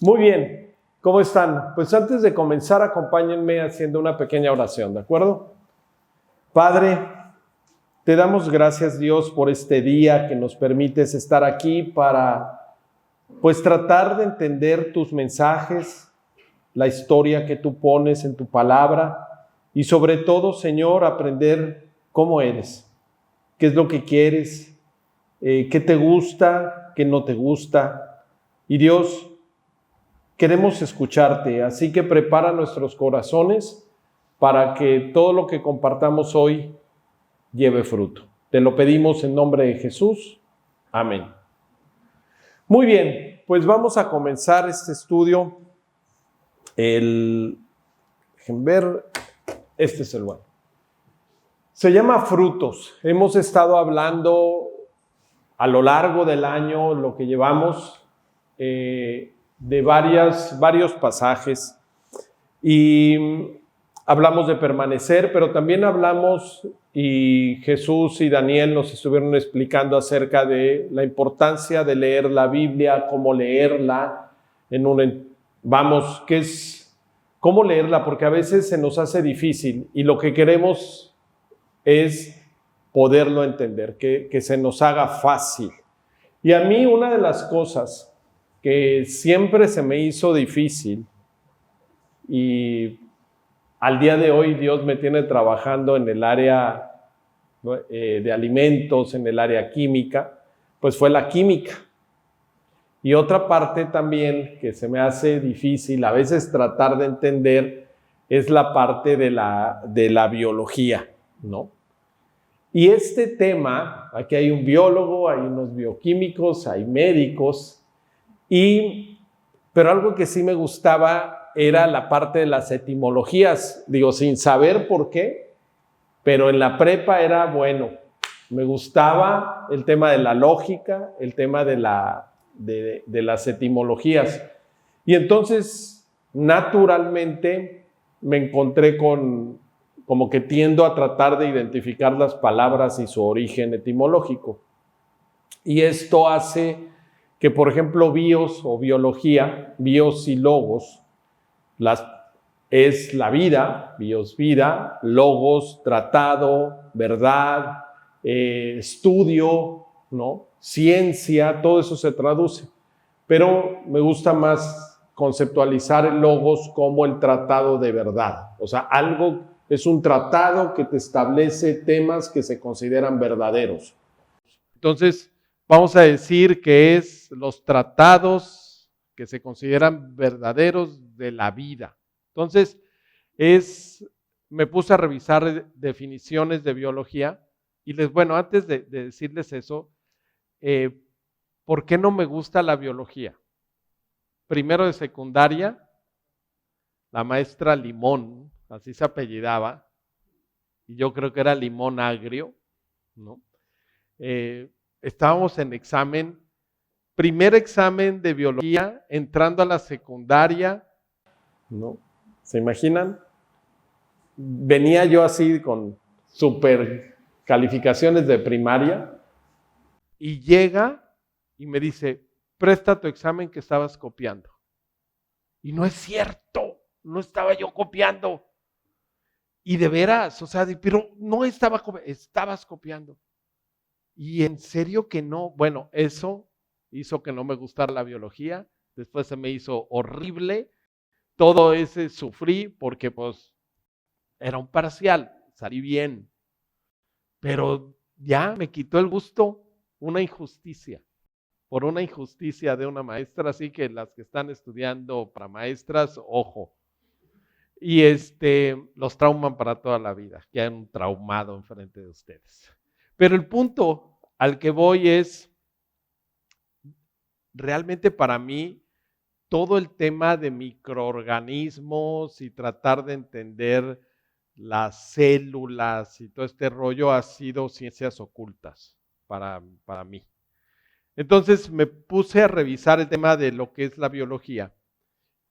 Muy bien, ¿cómo están? Pues antes de comenzar, acompáñenme haciendo una pequeña oración, ¿de acuerdo? Padre, te damos gracias, Dios, por este día que nos permites estar aquí para, pues, tratar de entender tus mensajes, la historia que tú pones en tu palabra y sobre todo, Señor, aprender cómo eres, qué es lo que quieres, qué te gusta, qué no te gusta. Y Dios, queremos escucharte, así que prepara nuestros corazones para que todo lo que compartamos hoy lleve fruto. Te lo pedimos en nombre de Jesús. Amén. Muy bien, pues vamos a comenzar este estudio. Dejen ver, este es el bueno. Se llama frutos. Hemos estado hablando a lo largo del año, lo que llevamos, de varios pasajes, y hablamos de permanecer, pero también hablamos, y Jesús y Daniel nos estuvieron explicando acerca de la importancia de leer la Biblia, cómo leerla, cómo leerla, porque a veces se nos hace difícil y lo que queremos es poderlo entender, que se nos haga fácil. Y a mí una de las cosas que siempre se me hizo difícil, y al día de hoy Dios me tiene trabajando en el área de alimentos, en el área química, pues fue la química. Y otra parte también que se me hace difícil a veces tratar de entender es la parte de la biología, ¿no? Y este tema, aquí hay un biólogo, hay unos bioquímicos, hay médicos, pero algo que sí me gustaba era la parte de las etimologías, digo, sin saber por qué, pero en la prepa era bueno. Me gustaba el tema de la lógica, el tema de las etimologías. Y entonces, naturalmente, me encontré como que tiendo a tratar de identificar las palabras y su origen etimológico. Y esto hace que, por ejemplo, bios o biología, bios y logos, es la vida, bios vida, logos tratado, verdad, estudio, ¿no? Ciencia, todo eso se traduce. Pero me gusta más conceptualizar el logos como el tratado de verdad. O sea, es un tratado que te establece temas que se consideran verdaderos. Entonces, vamos a decir que es los tratados que se consideran verdaderos de la vida. Entonces, me puse a revisar definiciones de biología y antes de decirles eso, ¿por qué no me gusta la biología? Primero de secundaria, la maestra Limón, así se apellidaba, y yo creo que era Limón Agrio, ¿no? Estábamos en examen, primer examen de biología, entrando a la secundaria, ¿no? ¿Se imaginan? Venía yo así con super calificaciones de primaria y llega y me dice, presta tu examen que estabas copiando. Y no es cierto, no estaba yo copiando. Y de veras, o sea, pero no estabas copiando. Y en serio que no. Bueno, eso hizo que no me gustara la biología. Después se me hizo horrible. Todo ese sufrí porque pues era un parcial, salí bien. Pero ya me quitó el gusto, una injusticia. Por una injusticia de una maestra, así que las que están estudiando para maestras, ojo. Y los trauman para toda la vida, quedan traumados enfrente de ustedes. Pero el punto al que voy es, realmente para mí, todo el tema de microorganismos y tratar de entender las células y todo este rollo ha sido ciencias ocultas para mí. Entonces me puse a revisar el tema de lo que es la biología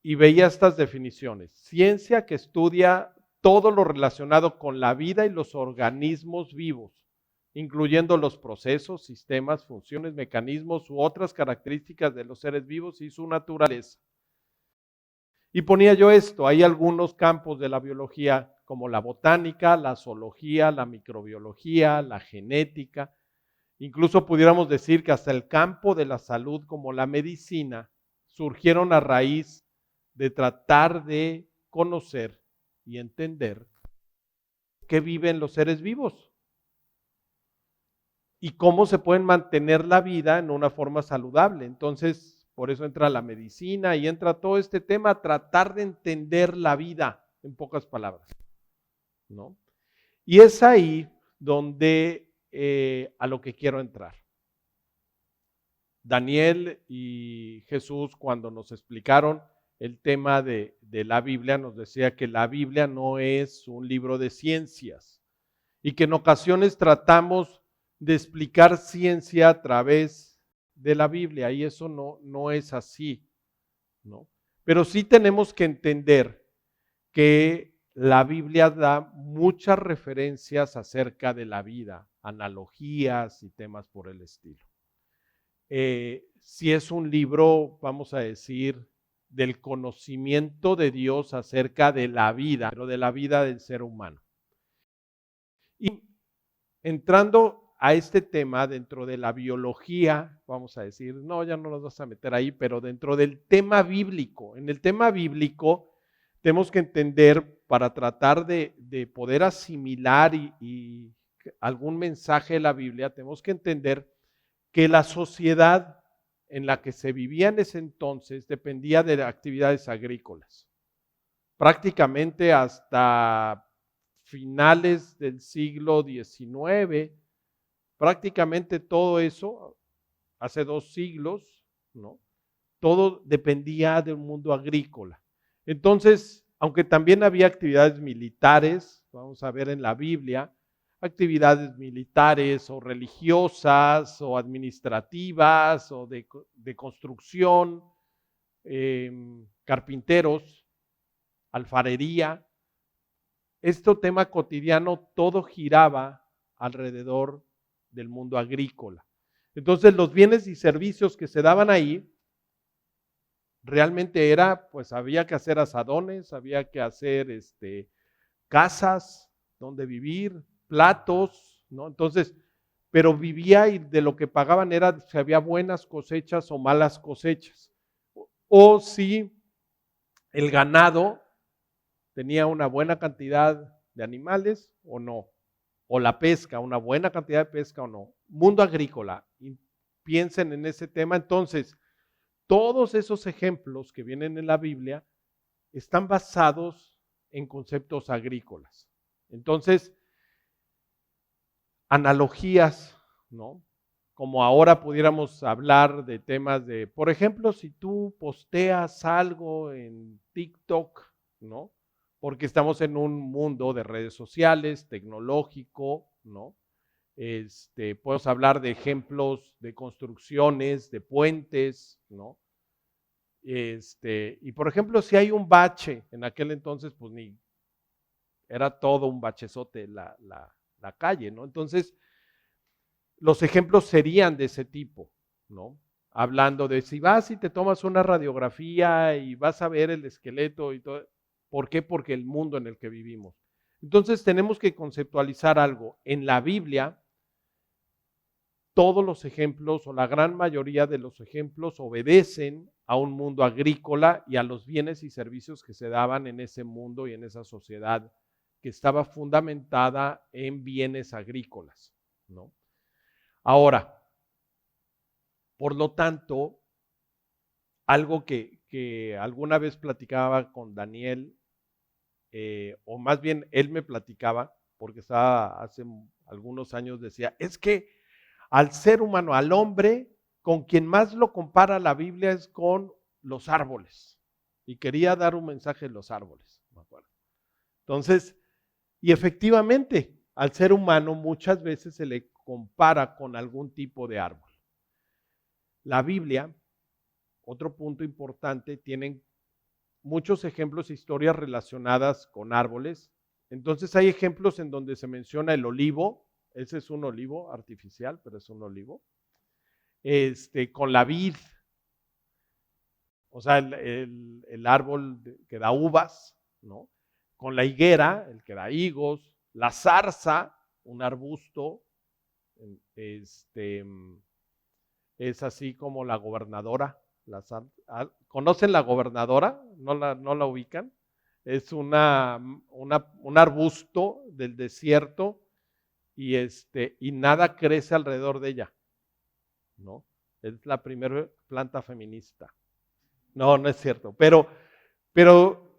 y veía estas definiciones. Ciencia que estudia todo lo relacionado con la vida y los organismos vivos, incluyendo los procesos, sistemas, funciones, mecanismos u otras características de los seres vivos y su naturaleza. Y ponía yo esto, hay algunos campos de la biología como la botánica, la zoología, la microbiología, la genética, incluso pudiéramos decir que hasta el campo de la salud como la medicina surgieron a raíz de tratar de conocer y entender qué viven los seres vivos y cómo se pueden mantener la vida en una forma saludable. Entonces, por eso entra la medicina y entra todo este tema, tratar de entender la vida, en pocas palabras, ¿no? Y es ahí donde a lo que quiero entrar. Daniel y Jesús, cuando nos explicaron el tema de la Biblia, nos decía que la Biblia no es un libro de ciencias y que en ocasiones tratamos de explicar ciencia a través de la Biblia y eso no es así, ¿no? Pero sí tenemos que entender que la Biblia da muchas referencias acerca de la vida, analogías y temas por el estilo. Si es un libro, vamos a decir, del conocimiento de Dios acerca de la vida, pero de la vida del ser humano. Y entrando a este tema dentro de la biología, vamos a decir, no, ya no nos vas a meter ahí, pero dentro del tema bíblico, en el tema bíblico tenemos que entender para tratar de poder asimilar y algún mensaje de la Biblia, tenemos que entender que la sociedad en la que se vivía en ese entonces dependía de actividades agrícolas. Prácticamente hasta finales del siglo XIX, prácticamente todo eso, hace 2 siglos, ¿no? Todo dependía del mundo agrícola. Entonces, aunque también había actividades militares, vamos a ver en la Biblia, actividades militares o religiosas o administrativas o de construcción, carpinteros, alfarería. Este tema cotidiano todo giraba alrededor del mundo agrícola. Entonces los bienes y servicios que se daban ahí realmente era, pues había que hacer asadones, había que hacer casas donde vivir, platos, ¿no? Entonces, pero vivía y de lo que pagaban era si había buenas cosechas o malas cosechas. O si el ganado tenía una buena cantidad de animales o no. O la pesca, una buena cantidad de pesca o no. Mundo agrícola. Y piensen en ese tema. Entonces, todos esos ejemplos que vienen en la Biblia están basados en conceptos agrícolas. Entonces, analogías, ¿no? Como ahora pudiéramos hablar de temas de, por ejemplo, si tú posteas algo en TikTok, ¿no? Porque estamos en un mundo de redes sociales, tecnológico, ¿no? Podemos hablar de ejemplos de construcciones, de puentes, ¿no? Y por ejemplo, si hay un bache, en aquel entonces, pues ni, era todo un bachezote la calle, ¿no? Entonces, los ejemplos serían de ese tipo, ¿no? Hablando de si vas y te tomas una radiografía y vas a ver el esqueleto y todo. ¿Por qué? Porque el mundo en el que vivimos. Entonces tenemos que conceptualizar algo. En la Biblia, todos los ejemplos o la gran mayoría de los ejemplos obedecen a un mundo agrícola y a los bienes y servicios que se daban en ese mundo y en esa sociedad que estaba fundamentada en bienes agrícolas, ¿no? Ahora, por lo tanto, algo que alguna vez platicaba con Daniel, o más bien él me platicaba, porque estaba hace algunos años, decía, es que al ser humano, al hombre, con quien más lo compara la Biblia es con los árboles. Y quería dar un mensaje de los árboles, me acuerdo. Entonces, y efectivamente, al ser humano muchas veces se le compara con algún tipo de árbol. La Biblia, otro punto importante, tienen muchos ejemplos e historias relacionadas con árboles. Entonces hay ejemplos en donde se menciona el olivo, ese es un olivo artificial, pero es un olivo, con la vid, o sea, el árbol que da uvas, ¿no? Con la higuera, el que da higos, la zarza, un arbusto, es así como la gobernadora. ¿Conocen la gobernadora? ¿No la ubican? Es un arbusto del desierto y nada crece alrededor de ella, ¿no? Es la primera planta feminista. No es cierto, pero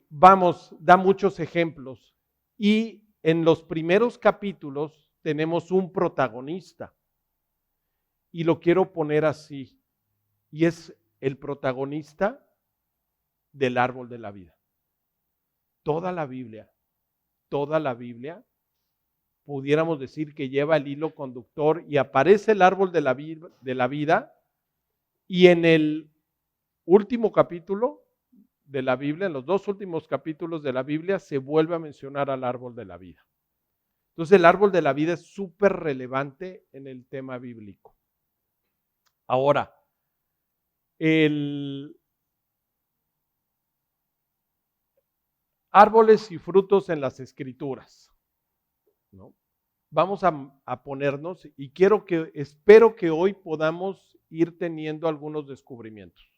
vamos, da muchos ejemplos. Y en los primeros capítulos tenemos un protagonista. Y lo quiero poner así. Y es el protagonista del árbol de la vida. Toda la Biblia, pudiéramos decir que lleva el hilo conductor y aparece el árbol de la vida y en el último capítulo de la Biblia, en los 2 últimos capítulos de la Biblia, se vuelve a mencionar al árbol de la vida. Entonces el árbol de la vida es súper relevante en el tema bíblico. Ahora, árboles y frutos en las Escrituras, ¿no? Vamos a ponernos y espero que hoy podamos ir teniendo algunos descubrimientos.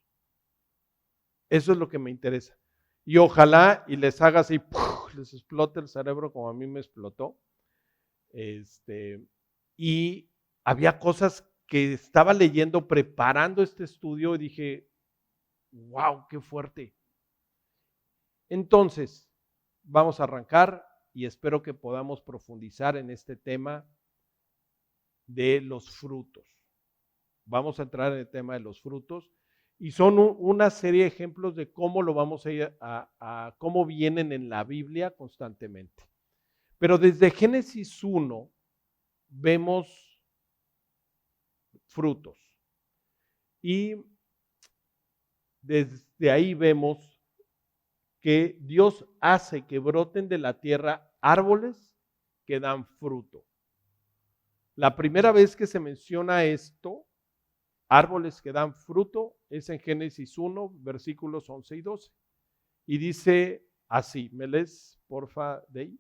Eso es lo que me interesa. Y ojalá y les haga así, ¡puf!, les explote el cerebro como a mí me explotó. Y había cosas que estaba leyendo, preparando este estudio y dije, wow, qué fuerte. Entonces, vamos a arrancar y espero que podamos profundizar en este tema de los frutos. Vamos a entrar en el tema de los frutos y son una serie de ejemplos de cómo lo vamos a ir cómo vienen en la Biblia constantemente. Pero desde Génesis 1 vemos frutos y desde ahí vemos que Dios hace que broten de la tierra árboles que dan fruto. La primera vez que se menciona esto, árboles que dan fruto, es en Génesis 1, versículos 11 y 12. Y dice así, ¿me lees, porfa, de ahí?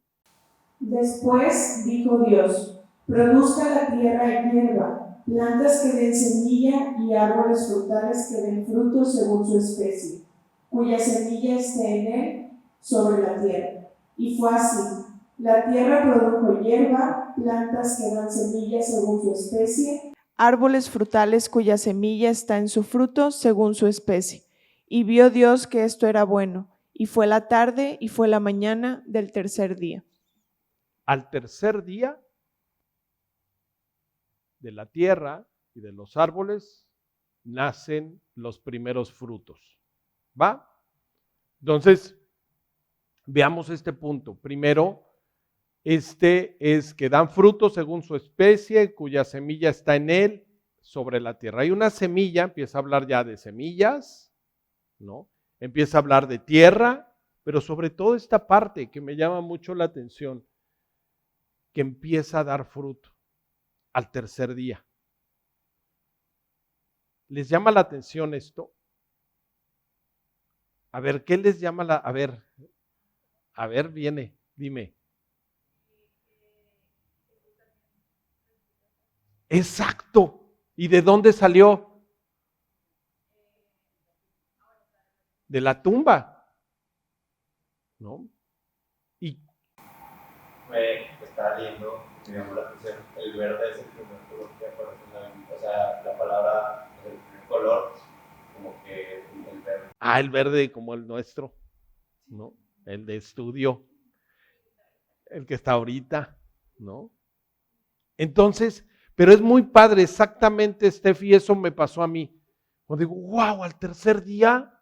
Después dijo Dios, produzca la tierra hierba, plantas que den semilla y árboles frutales que den fruto según su especie, cuya semilla esté en él sobre la tierra. Y fue así. La tierra produjo hierba, plantas que dan semilla según su especie, árboles frutales cuya semilla está en su fruto según su especie. Y vio Dios que esto era bueno, y fue la tarde y fue la mañana del tercer día. Al tercer día de la tierra y de los árboles nacen los primeros frutos. ¿Va? Entonces, veamos este punto. Primero, es que dan frutos según su especie, cuya semilla está en él, sobre la tierra. Hay una semilla, empieza a hablar ya de semillas, ¿no? Empieza a hablar de tierra, pero sobre todo esta parte que me llama mucho la atención, que empieza a dar fruto al tercer día. ¿Les llama la atención esto? A ver, ¿qué les llama a ver, viene, dime. Exacto. ¿Y de dónde salió? De la tumba, ¿no? Y estaba leyendo, me llamó la atención, el verde es el primer color que aparece en la Biblia, o sea, la palabra, el primer color, como que el verde. el verde como el nuestro, ¿no? El de estudio, el que está ahorita, ¿no? Entonces, pero es muy padre, exactamente, Steffi, eso me pasó a mí. Cuando digo, wow, al tercer día,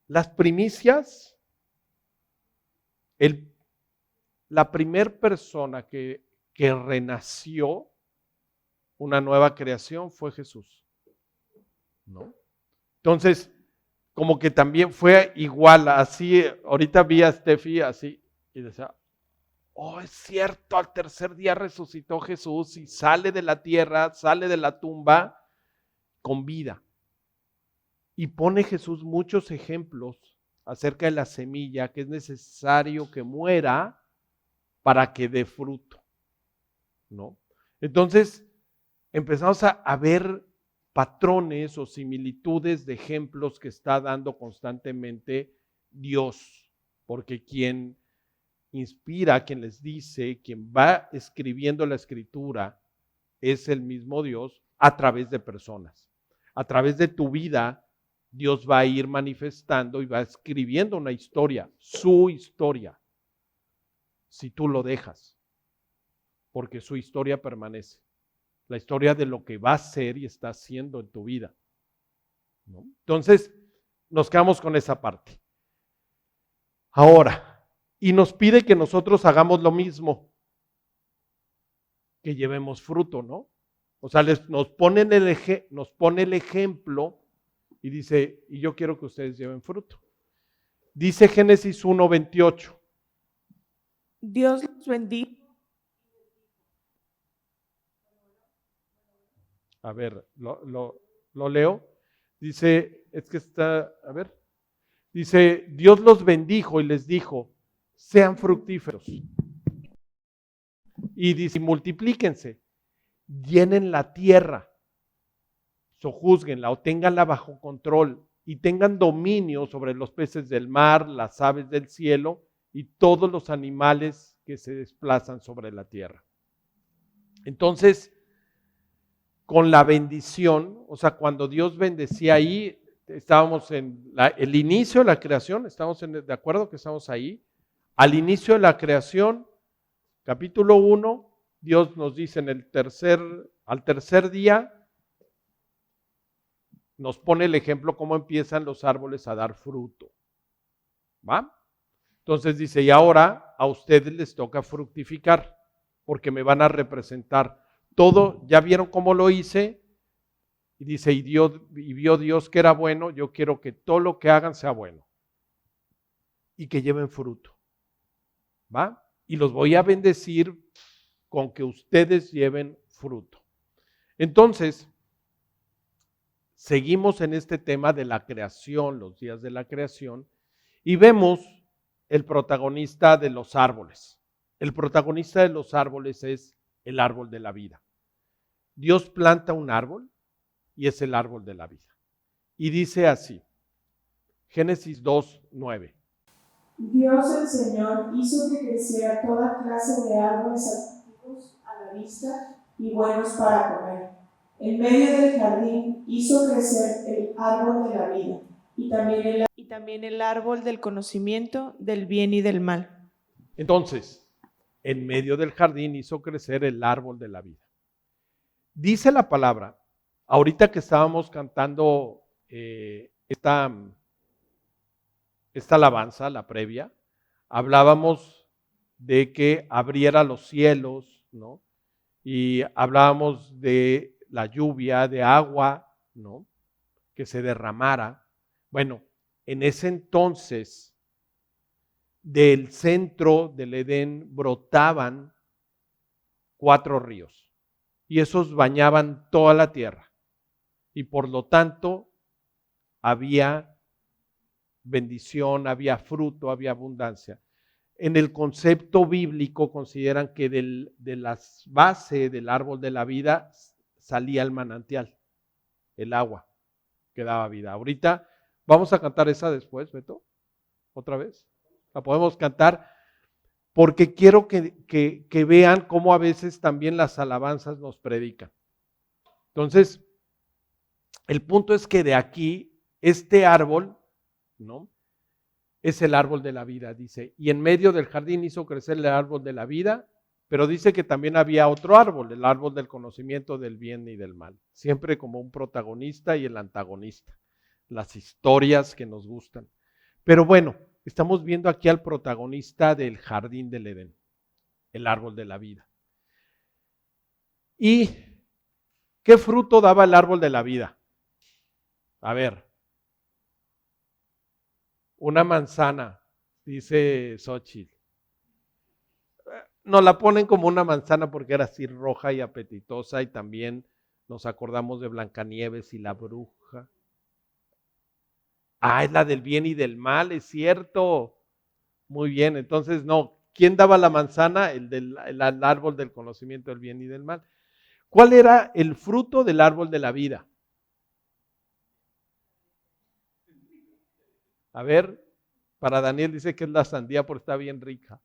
las primicias, la primer persona que renació, una nueva creación, fue Jesús, ¿no? Entonces, como que también fue igual, así, ahorita vi a Steffi así, y decía, oh, es cierto, al tercer día resucitó Jesús y sale de la tierra, sale de la tumba con vida. Y pone Jesús muchos ejemplos acerca de la semilla que es necesario que muera para que dé fruto, ¿no? Entonces, empezamos a ver patrones o similitudes de ejemplos que está dando constantemente Dios, porque quien inspira, quien les dice, quien va escribiendo la escritura, es el mismo Dios a través de personas. A través de tu vida, Dios va a ir manifestando y va escribiendo una historia, su historia, si tú lo dejas, porque su historia permanece. La historia de lo que va a ser y está haciendo en tu vida, ¿no? Entonces, nos quedamos con esa parte. Ahora, y nos pide que nosotros hagamos lo mismo, que llevemos fruto, ¿no? O sea, nos pone el ejemplo y dice, y yo quiero que ustedes lleven fruto. Dice Génesis 1:28. Dios los bendijo. A ver, lo leo. Dice, es que está, a ver. Dice, Dios los bendijo y les dijo, sean fructíferos. Y dice, multiplíquense, llenen la tierra, sojúzguenla o ténganla bajo control y tengan dominio sobre los peces del mar, las aves del cielo y todos los animales que se desplazan sobre la tierra. Entonces, con la bendición, o sea, cuando Dios bendecía ahí, estábamos en el inicio de la creación, estamos de acuerdo que estamos ahí. Al inicio de la creación, capítulo 1, Dios nos dice al tercer día, nos pone el ejemplo cómo empiezan los árboles a dar fruto. ¿Va? Entonces dice, y ahora a ustedes les toca fructificar, porque me van a representar. Todo, ya vieron cómo lo hice, y dice, y vio Dios que era bueno, yo quiero que todo lo que hagan sea bueno, y que lleven fruto, ¿va? Y los voy a bendecir con que ustedes lleven fruto. Entonces, seguimos en este tema de la creación, los días de la creación, y vemos el protagonista de los árboles. El protagonista de los árboles es el árbol de la vida. Dios planta un árbol y es el árbol de la vida. Y dice así, Génesis 2:9. Dios el Señor hizo que creciera toda clase de árboles atractivos a la vista y buenos para comer. En medio del jardín hizo crecer el árbol de la vida y también el árbol del conocimiento del bien y del mal. Entonces, en medio del jardín hizo crecer el árbol de la vida. Dice la palabra, ahorita que estábamos cantando esta alabanza, la previa, hablábamos de que abriera los cielos, ¿no? Y hablábamos de la lluvia, de agua, ¿no? Que se derramara. Bueno, en ese entonces, del centro del Edén brotaban 4 ríos y esos bañaban toda la tierra y por lo tanto había bendición, había fruto, había abundancia. En el concepto bíblico consideran que de las bases del árbol de la vida salía el manantial, el agua que daba vida. Ahorita vamos a cantar esa después, Beto, otra vez. La podemos cantar porque quiero que vean cómo a veces también las alabanzas nos predican. Entonces, el punto es que de aquí, este árbol, ¿no? Es el árbol de la vida, dice. Y en medio del jardín hizo crecer el árbol de la vida, pero dice que también había otro árbol, el árbol del conocimiento del bien y del mal. Siempre como un protagonista y el antagonista. Las historias que nos gustan. Pero bueno, estamos viendo aquí al protagonista del jardín del Edén, el árbol de la vida. ¿Y qué fruto daba el árbol de la vida? A ver, una manzana, dice Xochitl. Nos la ponen como una manzana porque era así roja y apetitosa y también nos acordamos de Blancanieves y la bruja. Ah, es la del bien y del mal, es cierto. Muy bien, entonces no. ¿Quién daba la manzana? El árbol del conocimiento del bien y del mal. ¿Cuál era el fruto del árbol de la vida? A ver, para Daniel dice que es la sandía porque está bien rica.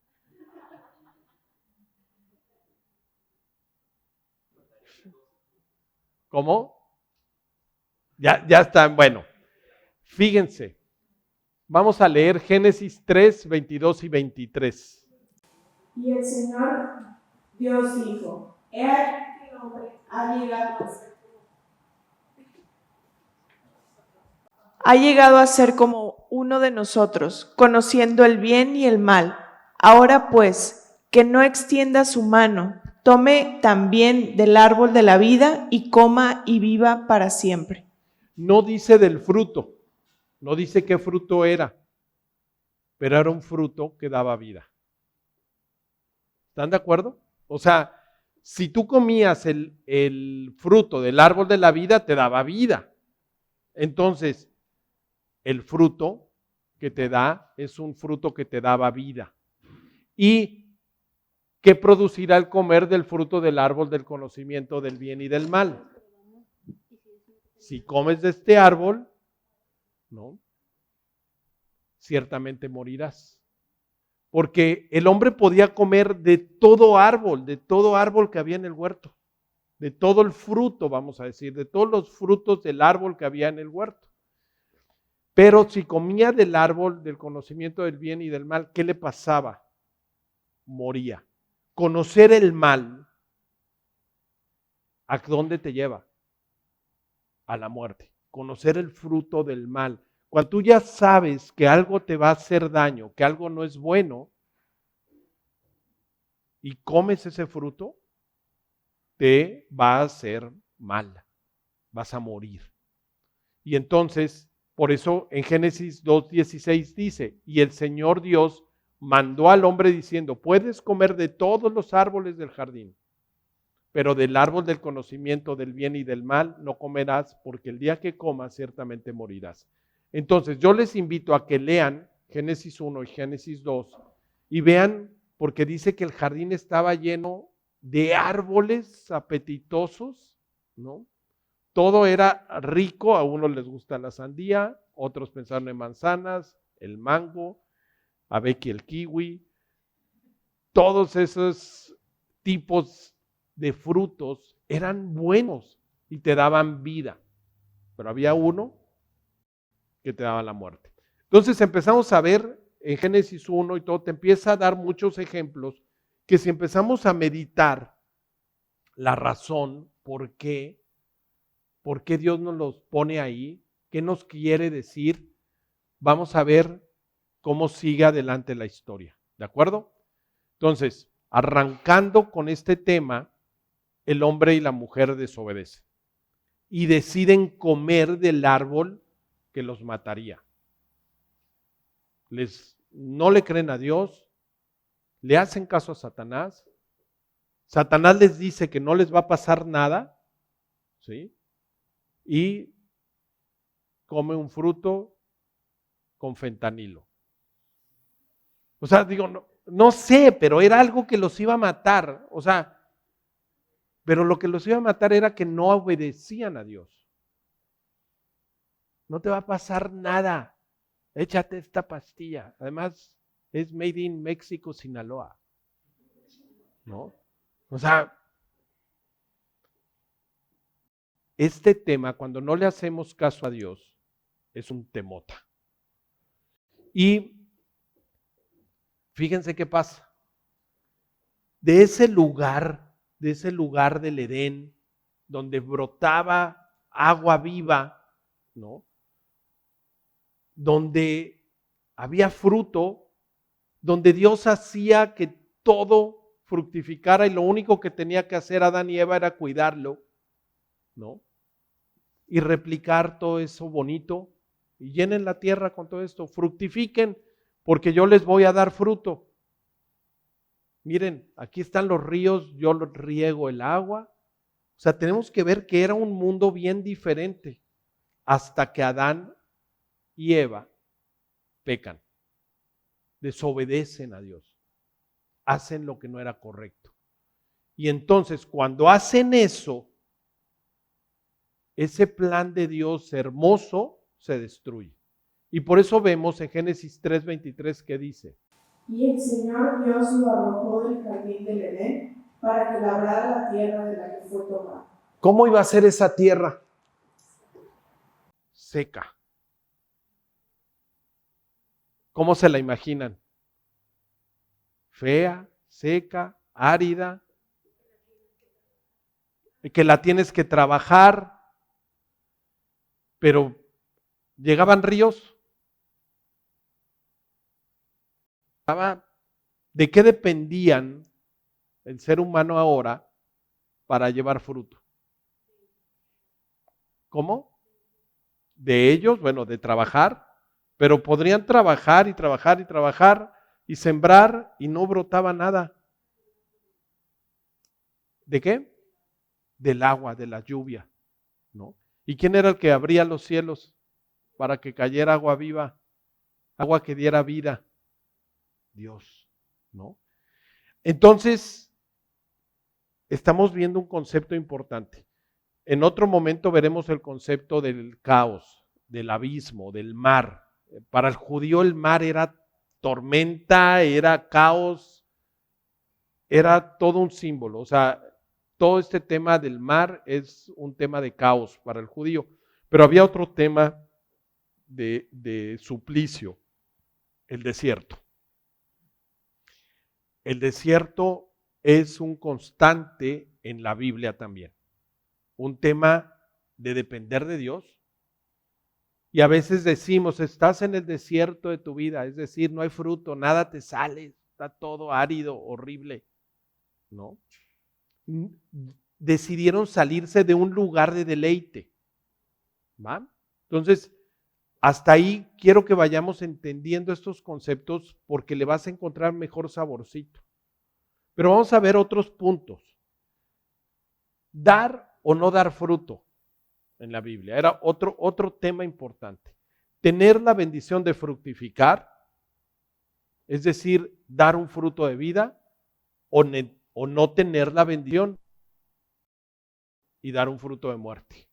¿Cómo? Ya están, bueno. Fíjense, vamos a leer Génesis 3, 22 y 23. Y el Señor Dios dijo, he aquí que el hombre ha llegado a ser como uno de nosotros, conociendo el bien y el mal. Ahora pues, que no extienda su mano, tome también del árbol de la vida y coma y viva para siempre. No dice del fruto, no dice qué fruto era, pero era un fruto que daba vida. ¿Están de acuerdo? O sea, si tú comías el fruto del árbol de la vida, te daba vida. Entonces, el fruto que te da es un fruto que te daba vida. ¿Y qué producirá el comer del fruto del árbol del conocimiento del bien y del mal? Si comes de este árbol, ¿no? Ciertamente morirás. Porque el hombre podía comer de todo árbol que había en el huerto, de todo el fruto, vamos a decir, de todos los frutos del árbol que había en el huerto. Pero si comía del árbol del conocimiento del bien y del mal, ¿qué le pasaba? Moría. Conocer el mal, ¿a dónde te lleva? A la muerte. Conocer el fruto del mal. Cuando tú ya sabes que algo te va a hacer daño, que algo no es bueno, y comes ese fruto, te va a hacer mal. Vas a morir. Y entonces, por eso en Génesis 2:16 dice, y el Señor Dios mandó al hombre diciendo, puedes comer de todos los árboles del jardín, pero del árbol del conocimiento del bien y del mal no comerás, porque el día que comas ciertamente morirás. Entonces, yo les invito a que lean Génesis 1 y Génesis 2 y vean, porque dice que el jardín estaba lleno de árboles apetitosos, ¿no? Todo era rico, a unos les gusta la sandía, otros pensaron en manzanas, el mango, a Becky el kiwi, todos esos tipos de frutos eran buenos y te daban vida, pero había uno que te daba la muerte. Entonces empezamos a ver en Génesis 1 y todo, te empieza a dar muchos ejemplos que si empezamos a meditar la razón por qué Dios nos los pone ahí, qué nos quiere decir, vamos a ver cómo sigue adelante la historia, ¿de acuerdo? Entonces, arrancando con este tema, el hombre y la mujer desobedecen y deciden comer del árbol que los mataría. No le creen a Dios, le hacen caso a Satanás. Satanás les dice que no les va a pasar nada, ¿sí? Y come un fruto con fentanilo. O sea, digo, no sé, pero era algo que los iba a matar. O sea, pero lo que los iba a matar era que no obedecían a Dios. No te va a pasar nada. Échate esta pastilla. Además, es made in México, Sinaloa. ¿No? O sea, este tema, cuando no le hacemos caso a Dios, es un temota. Y fíjense qué pasa. De ese lugar del Edén, donde brotaba agua viva, ¿no? Donde había fruto, donde Dios hacía que todo fructificara y lo único que tenía que hacer Adán y Eva era cuidarlo, ¿no? Y replicar todo eso bonito y llenen la tierra con todo esto, fructifiquen porque yo les voy a dar fruto. Miren, aquí están los ríos, yo los riego el agua. O sea, tenemos que ver que era un mundo bien diferente hasta que Adán y Eva pecan, desobedecen a Dios, hacen lo que no era correcto. Y entonces cuando hacen eso, ese plan de Dios hermoso se destruye. Y por eso vemos en Génesis 3:23 que dice: Y el Señor Dios lo arrojó del jardín del Edén para que labrara la tierra de la que fue tomada. ¿Cómo iba a ser esa tierra? Seca. ¿Cómo se la imaginan? Fea, seca, árida, que la tienes que trabajar, pero llegaban ríos. ¿De qué dependían el ser humano ahora para llevar fruto? ¿Cómo? De ellos, bueno, de trabajar, pero podrían trabajar y trabajar y trabajar y sembrar y no brotaba nada. ¿De qué? Del agua, de la lluvia, ¿no? ¿Y quién era el que abría los cielos para que cayera agua viva, agua que diera vida? Dios, ¿no? Entonces, estamos viendo un concepto importante. En otro momento veremos el concepto del caos, del abismo, del mar. Para el judío el mar era tormenta, era caos, era todo un símbolo. O sea, todo este tema del mar es un tema de caos para el judío. Pero había otro tema de suplicio, el desierto. El desierto es un constante en la Biblia también. Un tema de depender de Dios. Y a veces decimos, estás en el desierto de tu vida, es decir, no hay fruto, nada te sale, está todo árido, horrible, ¿no? Decidieron salirse de un lugar de deleite, ¿va? Entonces, hasta ahí quiero que vayamos entendiendo estos conceptos porque le vas a encontrar mejor saborcito. Pero vamos a ver otros puntos. Dar o no dar fruto en la Biblia. Era otro tema importante. Tener la bendición de fructificar, es decir, dar un fruto de vida, o no tener la bendición y dar un fruto de muerte.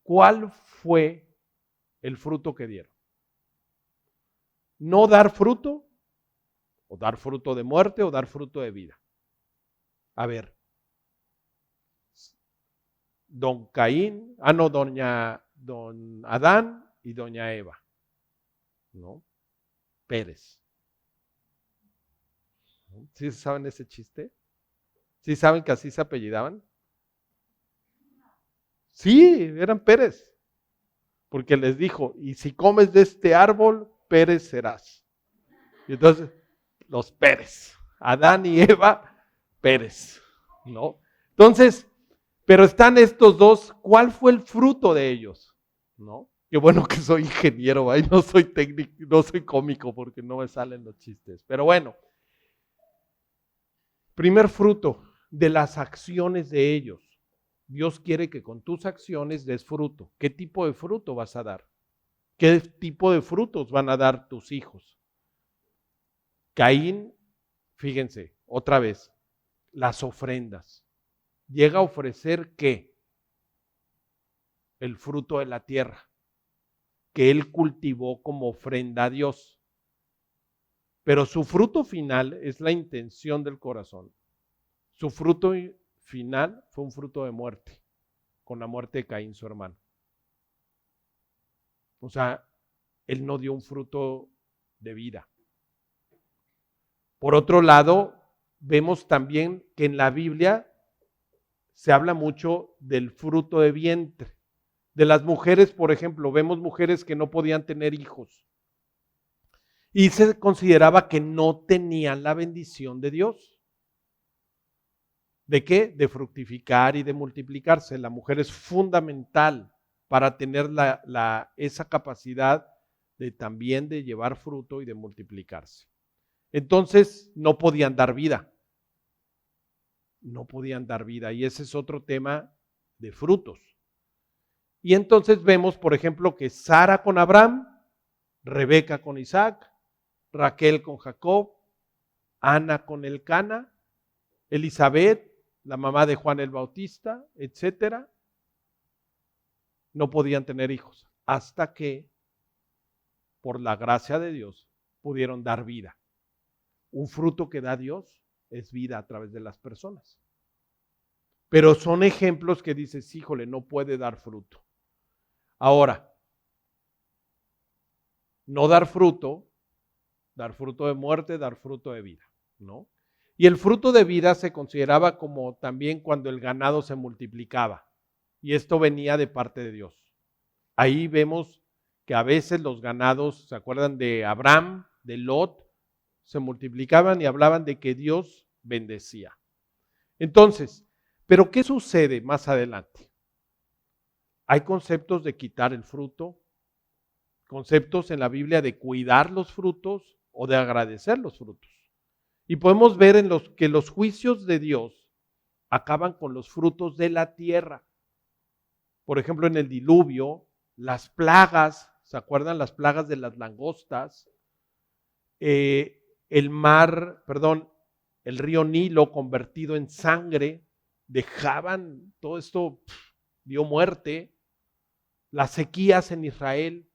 ¿Cuál fue el fruto que dieron? ¿No dar fruto? ¿O dar fruto de muerte o dar fruto de vida? A ver. Don Caín, don Adán y doña Eva, ¿no? Pérez. ¿Sí saben ese chiste? ¿Sí saben que así se apellidaban? Sí, eran Pérez. Porque les dijo, y si comes de este árbol, Pérez serás. Y entonces, los Pérez, Adán y Eva, Pérez, ¿no? Entonces, pero están estos dos, ¿cuál fue el fruto de ellos? ¿No? Qué bueno que soy ingeniero, ¿eh? No soy técnico, no soy cómico porque no me salen los chistes. Pero bueno, primer fruto de las acciones de ellos. Dios quiere que con tus acciones des fruto. ¿Qué tipo de fruto vas a dar? ¿Qué tipo de frutos van a dar tus hijos? Caín, fíjense, otra vez, las ofrendas. Llega a ofrecer ¿qué? El fruto de la tierra, que él cultivó como ofrenda a Dios. Pero su fruto final es la intención del corazón. Su fruto final fue un fruto de muerte, con la muerte de Caín, su hermano. O sea, él no dio un fruto de vida. Por otro lado, vemos también que en la Biblia se habla mucho del fruto de vientre. De las mujeres, por ejemplo, vemos mujeres que no podían tener hijos. Y se consideraba que no tenían la bendición de Dios. ¿De qué? De fructificar y de multiplicarse. La mujer es fundamental para tener esa capacidad de también de llevar fruto y de multiplicarse. Entonces, no podían dar vida. No podían dar vida. Y ese es otro tema de frutos. Y entonces vemos, por ejemplo, que Sara con Abraham, Rebeca con Isaac, Raquel con Jacob, Ana con Elcana, Elizabeth, la mamá de Juan el Bautista, etcétera, no podían tener hijos hasta que, por la gracia de Dios, pudieron dar vida. Un fruto que da Dios es vida a través de las personas. Pero son ejemplos que dices, híjole, no puede dar fruto. Ahora, no dar fruto de muerte, dar fruto de vida, ¿no? Y el fruto de vida se consideraba como también cuando el ganado se multiplicaba. Y esto venía de parte de Dios. Ahí vemos que a veces los ganados, ¿se acuerdan de Abraham, de Lot? Se multiplicaban y hablaban de que Dios bendecía. Entonces, ¿pero qué sucede más adelante? Hay conceptos de quitar el fruto, conceptos en la Biblia de cuidar los frutos o de agradecer los frutos. Y podemos ver en que los juicios de Dios acaban con los frutos de la tierra. Por ejemplo, en el diluvio, las plagas, ¿se acuerdan? Las plagas de las langostas, el río Nilo convertido en sangre, dejaban, todo esto dio muerte, las sequías en Israel.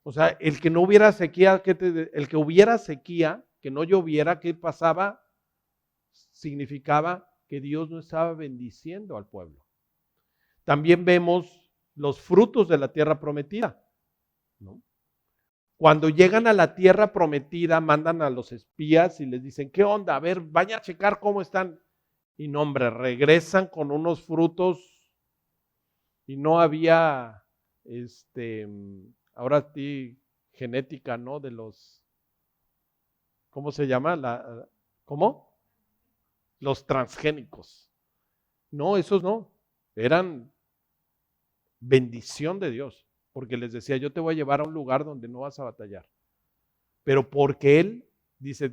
O sea, el que no hubiera sequía, el que hubiera sequía, que no lloviera, ¿qué pasaba? Significaba que Dios no estaba bendiciendo al pueblo. También vemos los frutos de la tierra prometida, ¿no? Cuando llegan a la tierra prometida, mandan a los espías y les dicen, ¿qué onda? A ver, vayan a checar cómo están. Y no, hombre, regresan con unos frutos y no había, ahora sí, genética, ¿no? De los, ¿cómo se llama? ¿Cómo? Los transgénicos. No, esos no. Eran bendición de Dios. Porque les decía, yo te voy a llevar a un lugar donde no vas a batallar. Pero porque Él, dice,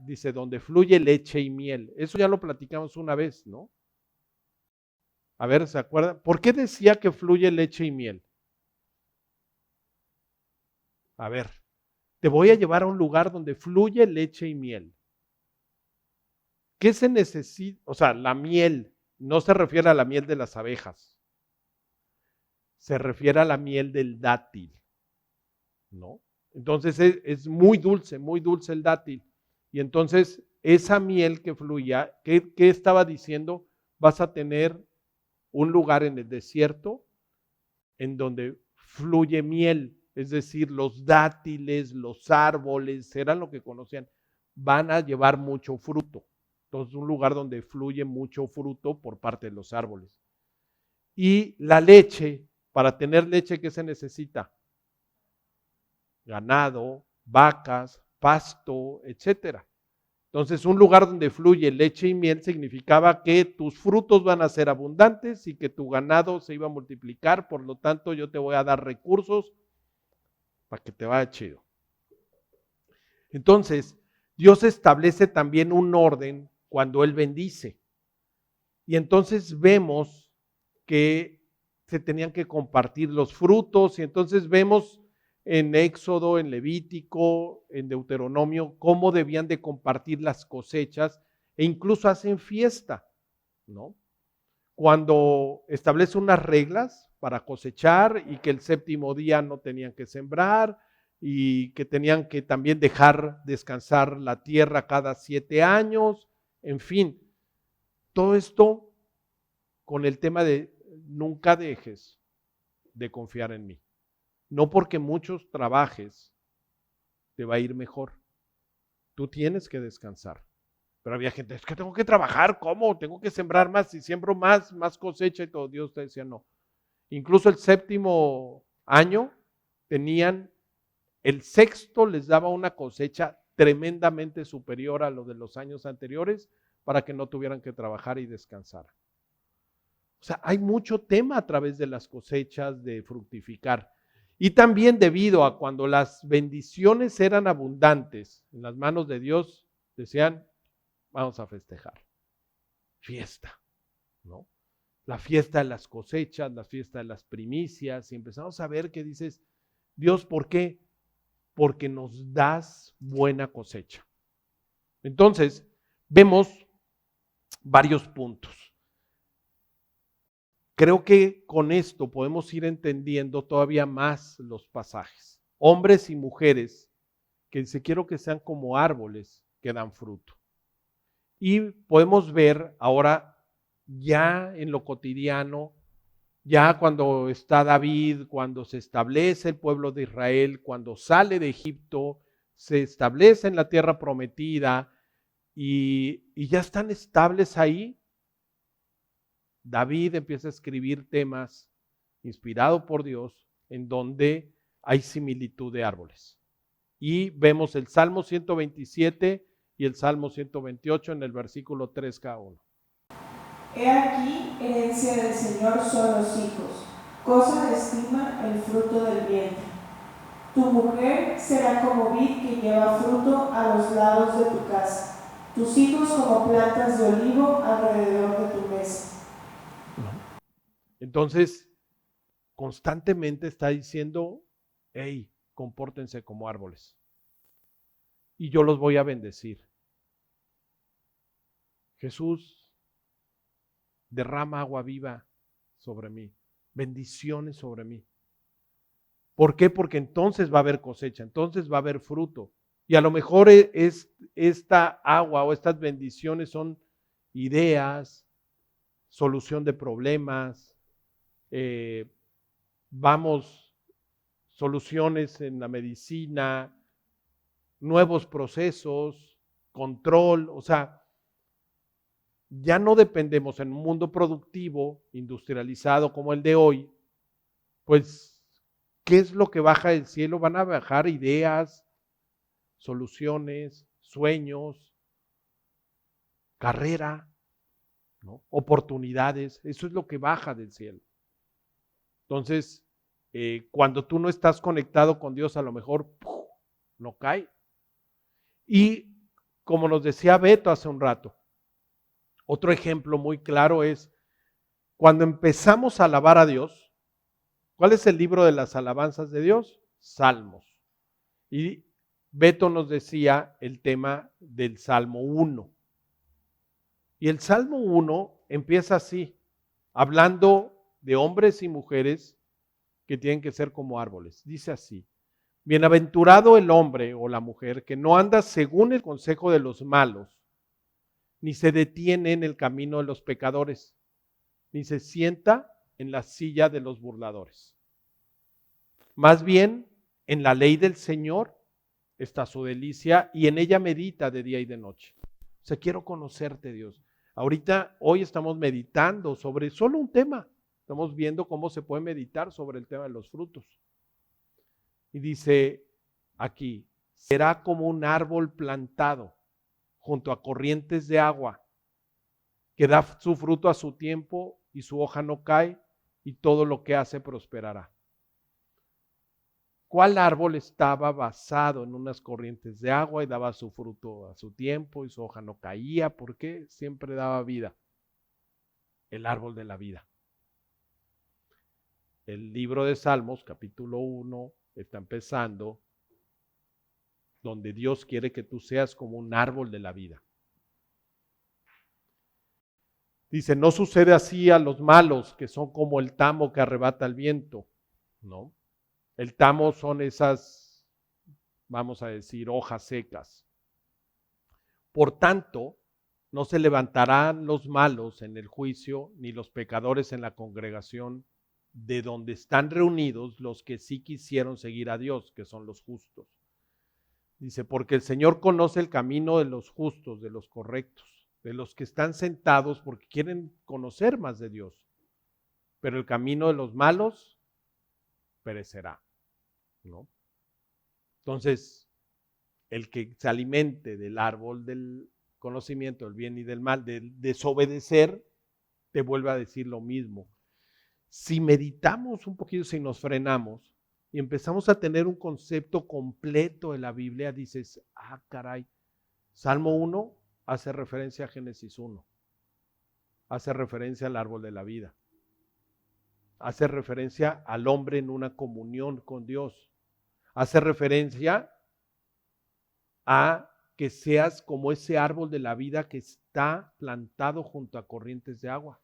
dice, donde fluye leche y miel. Eso ya lo platicamos una vez, ¿no? A ver, ¿se acuerdan? ¿Por qué decía que fluye leche y miel? A ver, te voy a llevar a un lugar donde fluye leche y miel. ¿Qué se necesita? O sea, la miel no se refiere a la miel de las abejas. Se refiere a la miel del dátil, ¿no? Entonces es muy dulce el dátil. Y entonces esa miel que fluía, ¿qué estaba diciendo? Vas a tener un lugar en el desierto en donde fluye miel, es decir, los dátiles, los árboles, eran lo que conocían, van a llevar mucho fruto. Entonces, un lugar donde fluye mucho fruto por parte de los árboles. Y la leche, para tener leche, ¿qué se necesita? Ganado, vacas, pasto, etcétera. Entonces, un lugar donde fluye leche y miel significaba que tus frutos van a ser abundantes y que tu ganado se iba a multiplicar, por lo tanto, yo te voy a dar recursos para que te vaya chido. Entonces, Dios establece también un orden cuando Él bendice. Y entonces vemos que se tenían que compartir los frutos, y entonces vemos en Éxodo, en Levítico, en Deuteronomio, cómo debían de compartir las cosechas, e incluso hacen fiesta, ¿no? Cuando establece unas reglas para cosechar y que el séptimo día no tenían que sembrar y que tenían que también dejar descansar la tierra cada 7 años, en fin, todo esto con el tema de nunca dejes de confiar en mí. No porque muchos trabajes te va a ir mejor. Tú tienes que descansar. Pero había gente, es que tengo que trabajar, ¿cómo? Tengo que sembrar más, si siembro más cosecha y todo. Dios te decía no. Incluso el 7º año el 6º les daba una cosecha tremendamente superior a lo de los años anteriores para que no tuvieran que trabajar y descansar. O sea, hay mucho tema a través de las cosechas de fructificar. Y también debido a cuando las bendiciones eran abundantes en las manos de Dios, decían, vamos a festejar, fiesta, ¿no? la fiesta de las cosechas, la fiesta de las primicias, y empezamos a ver que dices, Dios, ¿por qué? Porque nos das buena cosecha. Entonces, vemos varios puntos. Creo que con esto podemos ir entendiendo todavía más los pasajes. Hombres y mujeres que dice, quiero que sean como árboles que dan fruto. Y podemos ver ahora ya en lo cotidiano, ya cuando está David, cuando se establece el pueblo de Israel, cuando sale de Egipto, se establece en la tierra prometida y ya están estables ahí. David empieza a escribir temas inspirado por Dios en donde hay similitud de árboles. Y vemos el Salmo 127 y el Salmo 128 en el versículo 3 cada uno. He aquí, herencia del Señor son los hijos, cosa de estima el fruto del vientre. Tu mujer será como vid que lleva fruto a los lados de tu casa, tus hijos como plantas de olivo alrededor de tu mesa. Entonces, constantemente está diciendo, hey, compórtense como árboles. Y yo los voy a bendecir. Jesús derrama agua viva sobre mí, bendiciones sobre mí. ¿Por qué? Porque entonces va a haber cosecha, entonces va a haber fruto. Y a lo mejor esta agua o estas bendiciones son ideas, solución de problemas, soluciones en la medicina, nuevos procesos, control, o sea, ya no dependemos en un mundo productivo, industrializado como el de hoy, pues, ¿qué es lo que baja del cielo? Van a bajar ideas, soluciones, sueños, carrera, ¿no? Oportunidades, eso es lo que baja del cielo. Entonces, cuando tú no estás conectado con Dios, a lo mejor no cae. Y como nos decía Beto hace un rato, otro ejemplo muy claro es cuando empezamos a alabar a Dios. ¿Cuál es el libro de las alabanzas de Dios? Salmos. Y Beto nos decía el tema del Salmo 1. Y el Salmo 1 empieza así, hablando de hombres y mujeres que tienen que ser como árboles. Dice así: bienaventurado el hombre o la mujer que no anda según el consejo de los malos, ni se detiene en el camino de los pecadores, ni se sienta en la silla de los burladores. Más bien, en la ley del Señor está su delicia y en ella medita de día y de noche. O sea, quiero conocerte, Dios. Hoy estamos meditando sobre solo un tema. Estamos viendo cómo se puede meditar sobre el tema de los frutos. Y dice aquí, será como un árbol plantado junto a corrientes de agua, que da su fruto a su tiempo y su hoja no cae, y todo lo que hace prosperará. ¿Cuál árbol estaba basado en unas corrientes de agua y daba su fruto a su tiempo y su hoja no caía? ¿Por qué? Siempre daba vida. El árbol de la vida. El libro de Salmos, capítulo 1, está empezando donde Dios quiere que tú seas como un árbol de la vida. Dice, no sucede así a los malos, que son como el tamo que arrebata el viento, ¿no? El tamo son esas, vamos a decir, hojas secas. Por tanto, no se levantarán los malos en el juicio, ni los pecadores en la congregación, de donde están reunidos los que sí quisieron seguir a Dios, que son los justos. Dice, porque el Señor conoce el camino de los justos, de los correctos, de los que están sentados porque quieren conocer más de Dios. Pero el camino de los malos perecerá, ¿no? Entonces, el que se alimente del árbol del conocimiento del bien y del mal, del desobedecer, te vuelve a decir lo mismo. Si meditamos un poquito, si nos frenamos y empezamos a tener un concepto completo de la Biblia, dices, caray, Salmo 1 hace referencia a Génesis 1. hace referencia al árbol de la vida. Hace referencia al hombre en una comunión con Dios. Hace referencia a que seas como ese árbol de la vida que está plantado junto a corrientes de agua.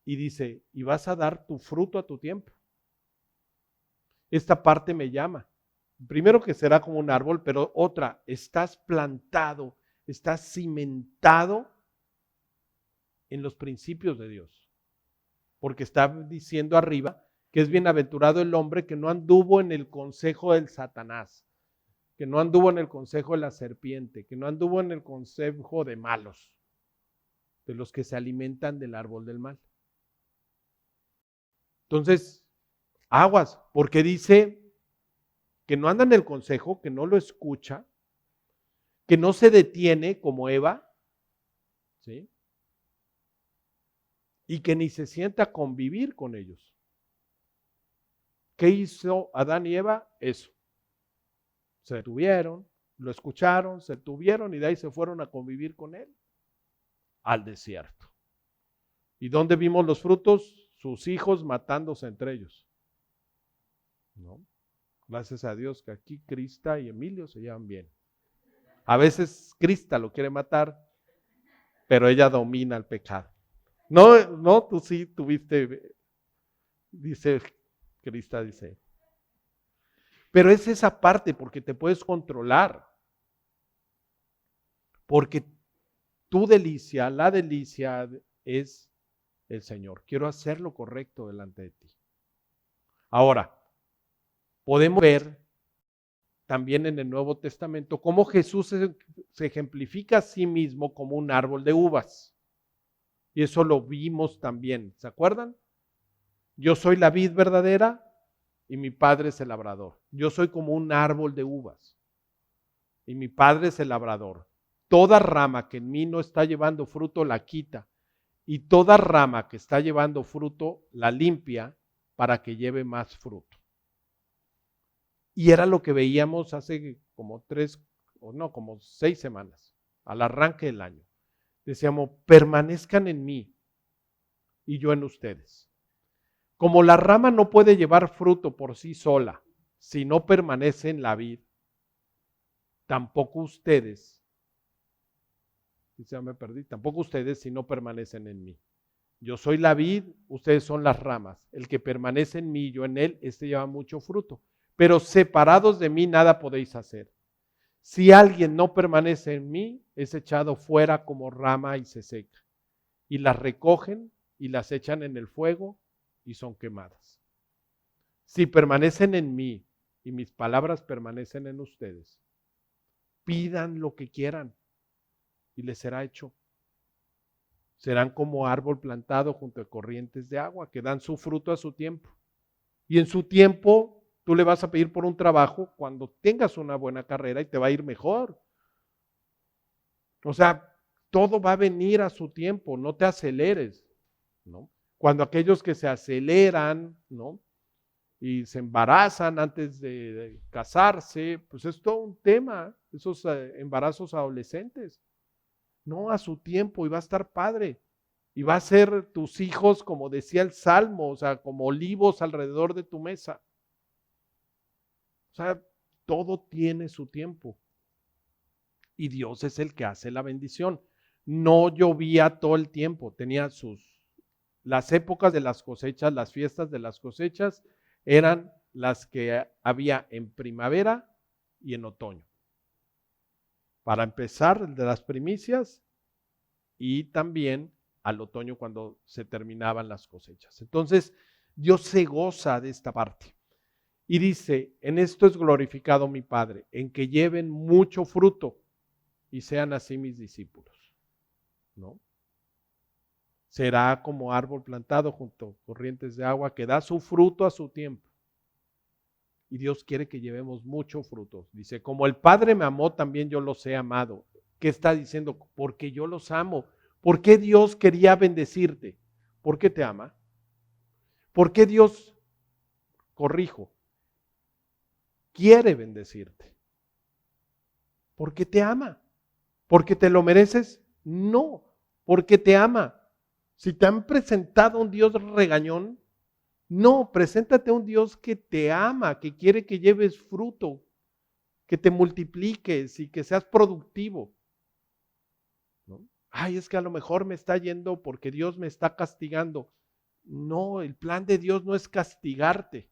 Y dice, y vas a dar tu fruto a tu tiempo. Esta parte me llama. Primero que será como un árbol, pero otra, estás plantado, estás cimentado en los principios de Dios. Porque está diciendo arriba que es bienaventurado el hombre que no anduvo en el consejo del Satanás, que no anduvo en el consejo de la serpiente, que no anduvo en el consejo de malos, de los que se alimentan del árbol del mal. Entonces, aguas, porque dice que no anda en el consejo, que no lo escucha, que no se detiene como Eva, ¿sí? Y que ni se sienta a convivir con ellos. ¿Qué hizo Adán y Eva? Eso. Se detuvieron, lo escucharon, se detuvieron y de ahí se fueron a convivir con él al desierto. ¿Y dónde vimos los frutos? Sus hijos matándose entre ellos. ¿No? Gracias a Dios que aquí Crista y Emilio se llevan bien. A veces Crista lo quiere matar, pero ella domina el pecado. No, tú sí tuviste, dice Crista, dice. Pero es esa parte porque te puedes controlar. Porque tu delicia, la delicia es el Señor. Quiero hacer lo correcto delante de ti. Ahora, podemos ver también en el Nuevo Testamento cómo Jesús se ejemplifica a sí mismo como un árbol de uvas. Y eso lo vimos también. ¿Se acuerdan? Yo soy la vid verdadera y mi Padre es el labrador. Yo soy como un árbol de uvas y mi Padre es el labrador. Toda rama que en mí no está llevando fruto la quita y toda rama que está llevando fruto la limpia para que lleve más fruto. Y era lo que veíamos hace como 6 semanas, al arranque del año. Decíamos, permanezcan en mí y yo en ustedes. Como la rama no puede llevar fruto por sí sola, si no permanece en la vid, tampoco ustedes, tampoco ustedes si no permanecen en mí. Yo soy la vid, ustedes son las ramas. El que permanece en mí y yo en él, este lleva mucho fruto. Pero separados de mí nada podéis hacer. Si alguien no permanece en mí, es echado fuera como rama y se seca. Y las recogen y las echan en el fuego y son quemadas. Si permanecen en mí y mis palabras permanecen en ustedes, pidan lo que quieran y les será hecho. Serán como árbol plantado junto a corrientes de agua que dan su fruto a su tiempo. Y en su tiempo tú le vas a pedir por un trabajo cuando tengas una buena carrera y te va a ir mejor. O sea, todo va a venir a su tiempo, no te aceleres, ¿no? Cuando aquellos que se aceleran, ¿no? Y se embarazan antes de casarse, pues es todo un tema, esos embarazos adolescentes. No, a su tiempo y va a estar padre. Y va a ser tus hijos, como decía el Salmo, o sea, como olivos alrededor de tu mesa. O sea, todo tiene su tiempo. Y Dios es el que hace la bendición. No llovía todo el tiempo, tenía las épocas de las cosechas, las fiestas de las cosechas eran las que había en primavera y en otoño. Para empezar, de las primicias y también al otoño cuando se terminaban las cosechas. Entonces, Dios se goza de esta parte. Y dice, en esto es glorificado mi Padre, en que lleven mucho fruto y sean así mis discípulos, ¿no? Será como árbol plantado junto a corrientes de agua que da su fruto a su tiempo. Y Dios quiere que llevemos mucho fruto. Dice, como el Padre me amó, también yo los he amado. ¿Qué está diciendo? Porque yo los amo. ¿Por qué Dios quería bendecirte? ¿Por qué te ama? ¿Por qué Dios, quiere bendecirte? ¿Porque te ama? ¿Porque te lo mereces? No, porque te ama. Si te han presentado a un Dios regañón, no, preséntate a un Dios que te ama, que quiere que lleves fruto, que te multipliques y que seas productivo. ¿No? Ay, es que a lo mejor me está yendo porque Dios me está castigando. No, el plan de Dios no es castigarte.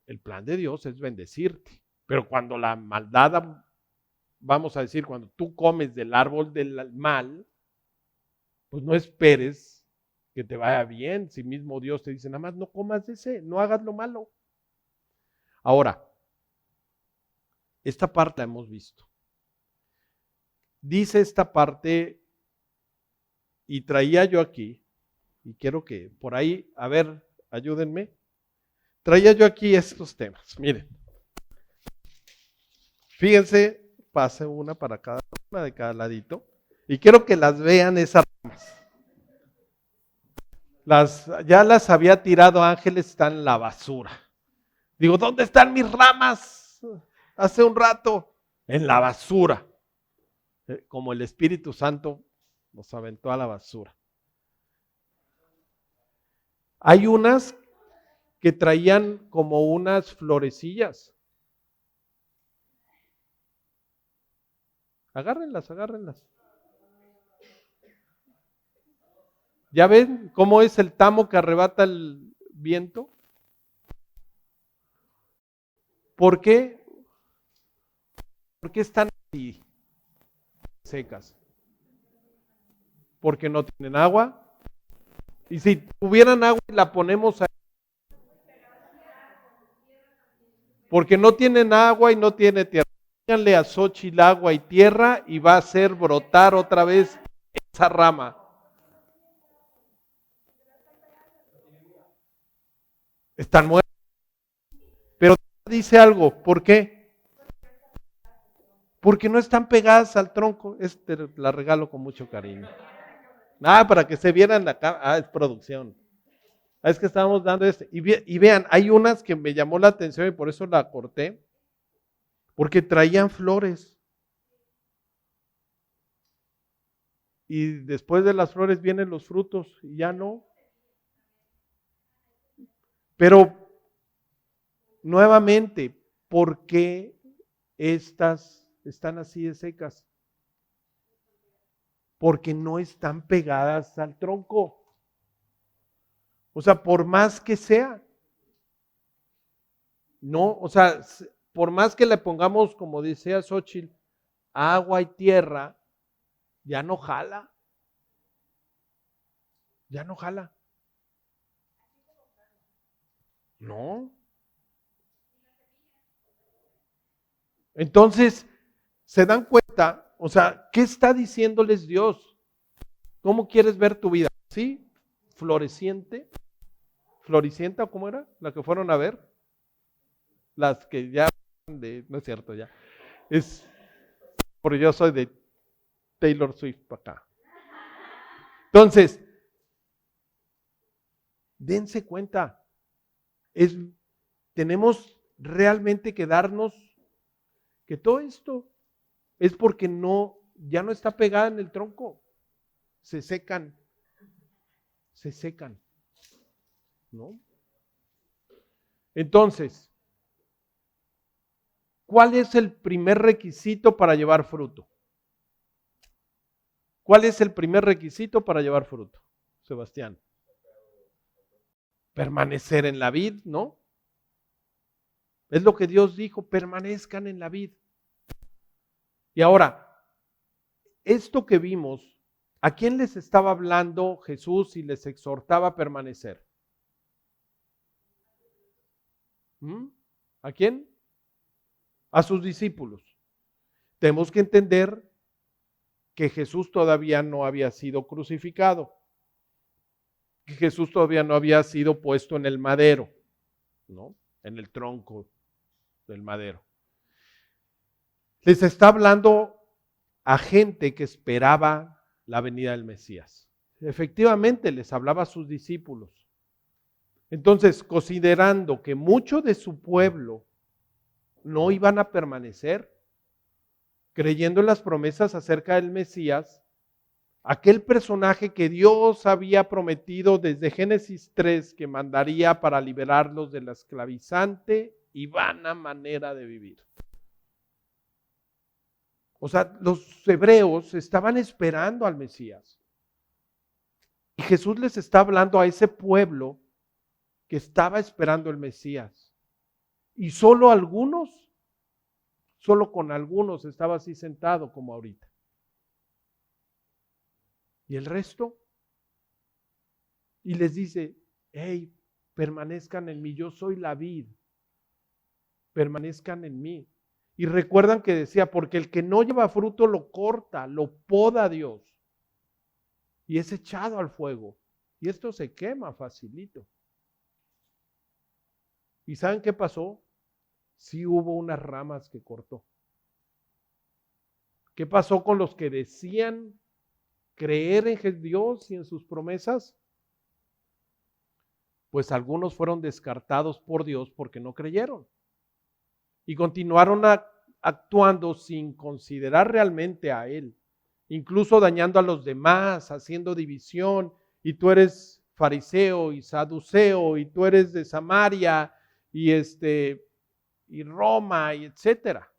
El plan de Dios es bendecirte. Pero cuando la maldad, vamos a decir, cuando tú comes del árbol del mal, pues no esperes que te vaya bien. Si mismo Dios te dice, nada más no comas de ese, no hagas lo malo. Ahora, esta parte la hemos visto. Dice esta parte, y traía yo aquí, y quiero que por ahí, a ver, ayúdenme. Traía yo aquí estos temas, miren. Fíjense, pase una de cada ladito, y quiero que las vean esas ramas. Ya las había tirado Ángeles, están en la basura. Digo, ¿dónde están mis ramas? Hace un rato, en la basura. Como el Espíritu Santo nos aventó a la basura. Hay unas que traían como unas florecillas. Agárrenlas. ¿Ya ven cómo es el tamo que arrebata el viento? ¿Por qué? ¿Por qué están así secas? Porque no tienen agua. Y si tuvieran agua y la ponemos ahí. Porque no tienen agua y no tiene tierra. Pónganle a Xóchitl agua y tierra y va a hacer brotar otra vez esa rama. Están muertas. Pero dice algo, ¿por qué? Porque no están pegadas al tronco. La regalo con mucho cariño. Para que se vieran la cara. Es producción. Es que estábamos dando y vean, hay unas que me llamó la atención y por eso la corté, porque traían flores. Y después de las flores vienen los frutos y ya no. Pero nuevamente, ¿por qué estas están así de secas? Porque no están pegadas al tronco. O sea, por más que sea, no, o sea, por más que le pongamos, como decía Xóchitl, agua y tierra, ya no jala. Ya no jala. No. Entonces, se dan cuenta, o sea, ¿qué está diciéndoles Dios? ¿Cómo quieres ver tu vida? ¿Sí? ¿Floreciente? ¿Floricienta o cómo era? ¿La que fueron a ver? Las que ya, no es cierto ya. Porque yo soy de Taylor Swift para acá. Entonces, dense cuenta, tenemos realmente que darnos que todo esto es porque ya no está pegada en el tronco, se secan, ¿no? Entonces, ¿cuál es el primer requisito para llevar fruto? ¿Cuál es el primer requisito para llevar fruto, Sebastián? Permanecer en la vid, ¿no? Es lo que Dios dijo, permanezcan en la vid. Y ahora, esto que vimos, ¿a quién les estaba hablando Jesús y les exhortaba a permanecer? ¿A quién? A sus discípulos. Tenemos que entender que Jesús todavía no había sido crucificado, que Jesús todavía no había sido puesto en el madero, ¿no? En el tronco del madero. Les está hablando a gente que esperaba la venida del Mesías. Efectivamente, les hablaba a sus discípulos. Entonces, considerando que mucho de su pueblo no iban a permanecer, creyendo en las promesas acerca del Mesías, Aquel personaje que Dios había prometido desde Génesis 3 que mandaría para liberarlos de la esclavizante y vana manera de vivir. O sea, los hebreos estaban esperando al Mesías. Y Jesús les está hablando a ese pueblo que estaba esperando el Mesías. Y solo con algunos estaba así sentado como ahorita. ¿Y el resto? Y les dice, hey, permanezcan en mí, yo soy la vid, permanezcan en mí. Y recuerdan que decía, porque el que no lleva fruto lo corta, lo poda Dios. Y es echado al fuego. Y esto se quema facilito. ¿Y saben qué pasó? Sí hubo unas ramas que cortó. ¿Qué pasó con los que decían creer en Dios y en sus promesas? Pues algunos fueron descartados por Dios porque no creyeron. Y continuaron actuando sin considerar realmente a Él. Incluso dañando a los demás, haciendo división. Y tú eres fariseo y saduceo, y tú eres de Samaria, y Roma, y etcétera.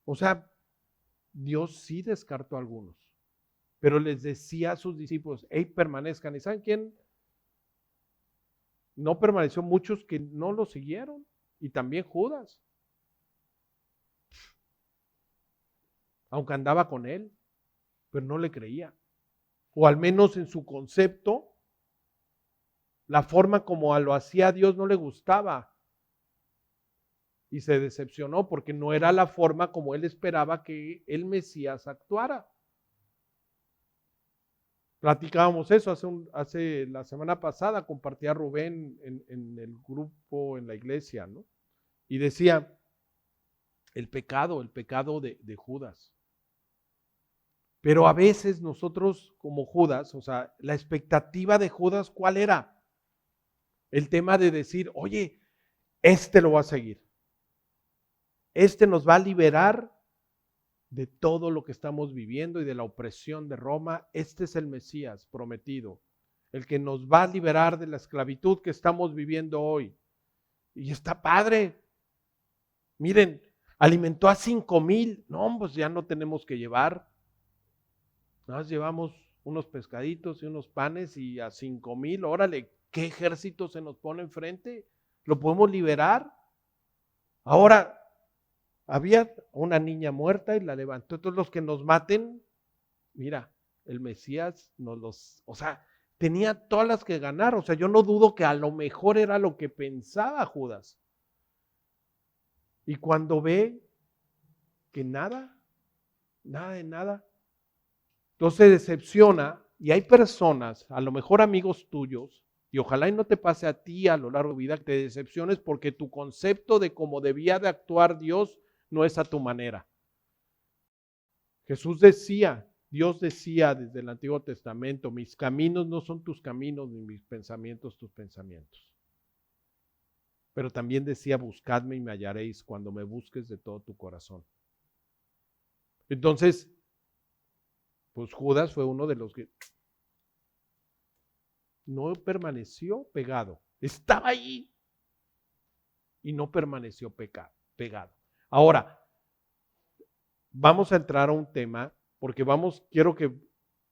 O sea, Dios sí descartó a algunos, pero les decía a sus discípulos, hey, permanezcan. ¿Y saben quién? No permaneció, muchos que no lo siguieron, y también Judas, aunque andaba con él, pero no le creía, o al menos en su concepto, la forma como lo hacía Dios no le gustaba, y se decepcionó porque no era la forma como él esperaba que el Mesías actuara. Platicábamos eso hace la semana pasada, compartía Rubén en el grupo, en la iglesia, ¿no? Y decía, el pecado de Judas. Pero a veces nosotros como Judas, o sea, la expectativa de Judas, ¿cuál era? El tema de decir, oye, lo va a seguir. Nos va a liberar de todo lo que estamos viviendo y de la opresión de Roma. Este es el Mesías prometido, el que nos va a liberar de la esclavitud que estamos viviendo hoy. Y está padre. Miren, alimentó a 5,000. No, pues ya no tenemos que llevar. Nada más llevamos unos pescaditos y unos panes y a 5,000. Órale, ¿qué ejército se nos pone enfrente? ¿Lo podemos liberar? Ahora, había una niña muerta y la levantó. Entonces los que nos maten, mira, el Mesías tenía todas las que ganar. O sea, yo no dudo que a lo mejor era lo que pensaba Judas. Y cuando ve que nada de nada, entonces se decepciona. Y hay personas, a lo mejor amigos tuyos, y ojalá y no te pase a ti a lo largo de la vida que te decepciones porque tu concepto de cómo debía de actuar Dios no es a tu manera. Dios decía desde el Antiguo Testamento, mis caminos no son tus caminos, ni mis pensamientos tus pensamientos. Pero también decía, buscadme y me hallaréis cuando me busques de todo tu corazón. Entonces, pues Judas fue uno de los que no permaneció pegado. Estaba ahí y no permaneció pegado. Ahora, vamos a entrar a un tema, porque quiero que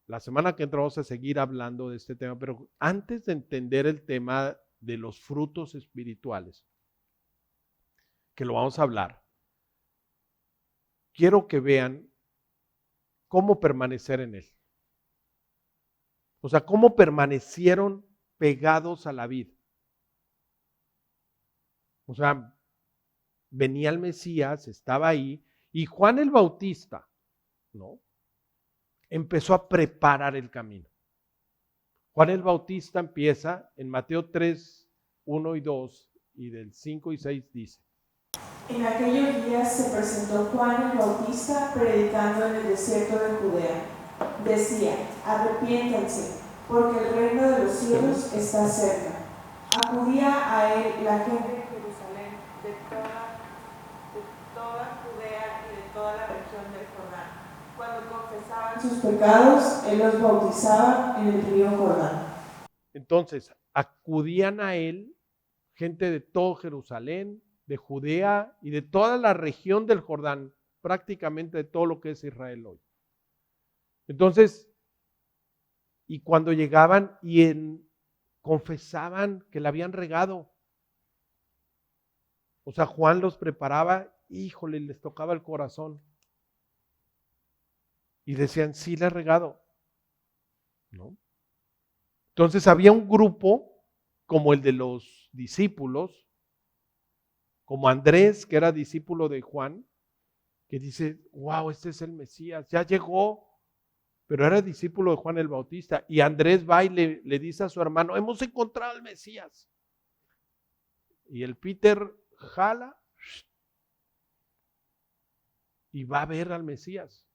la semana que entra vamos a seguir hablando de este tema, pero antes de entender el tema de los frutos espirituales, que lo vamos a hablar, quiero que vean cómo permanecer en él. O sea, cómo permanecieron pegados a la vid. O sea, venía el Mesías, estaba ahí, y Juan el Bautista, ¿no? Empezó a preparar el camino. Juan el Bautista empieza en Mateo 3, 1 y 2, y del 5 y 6 dice: En aquellos días se presentó Juan el Bautista predicando en el desierto de Judea. Decía, arrepiéntanse, porque el reino de los cielos está cerca. Acudía a él la gente de Jerusalén, de toda Judea y de toda la región del Jordán, confesaban sus pecados, él los bautizaba en el río Jordán. Entonces, acudían a él gente de todo Jerusalén, de Judea y de toda la región del Jordán, prácticamente de todo lo que es Israel hoy. Entonces, y cuando llegaban confesaban que la habían regado. O sea, Juan los preparaba, híjole, les tocaba el corazón. Y decían, sí, la he regado. ¿No? Entonces había un grupo como el de los discípulos, como Andrés, que era discípulo de Juan, que dice, wow, este es el Mesías, ya llegó, pero era discípulo de Juan el Bautista. Y Andrés va y le dice a su hermano, hemos encontrado al Mesías. Y el Peter jala y va a ver al Mesías.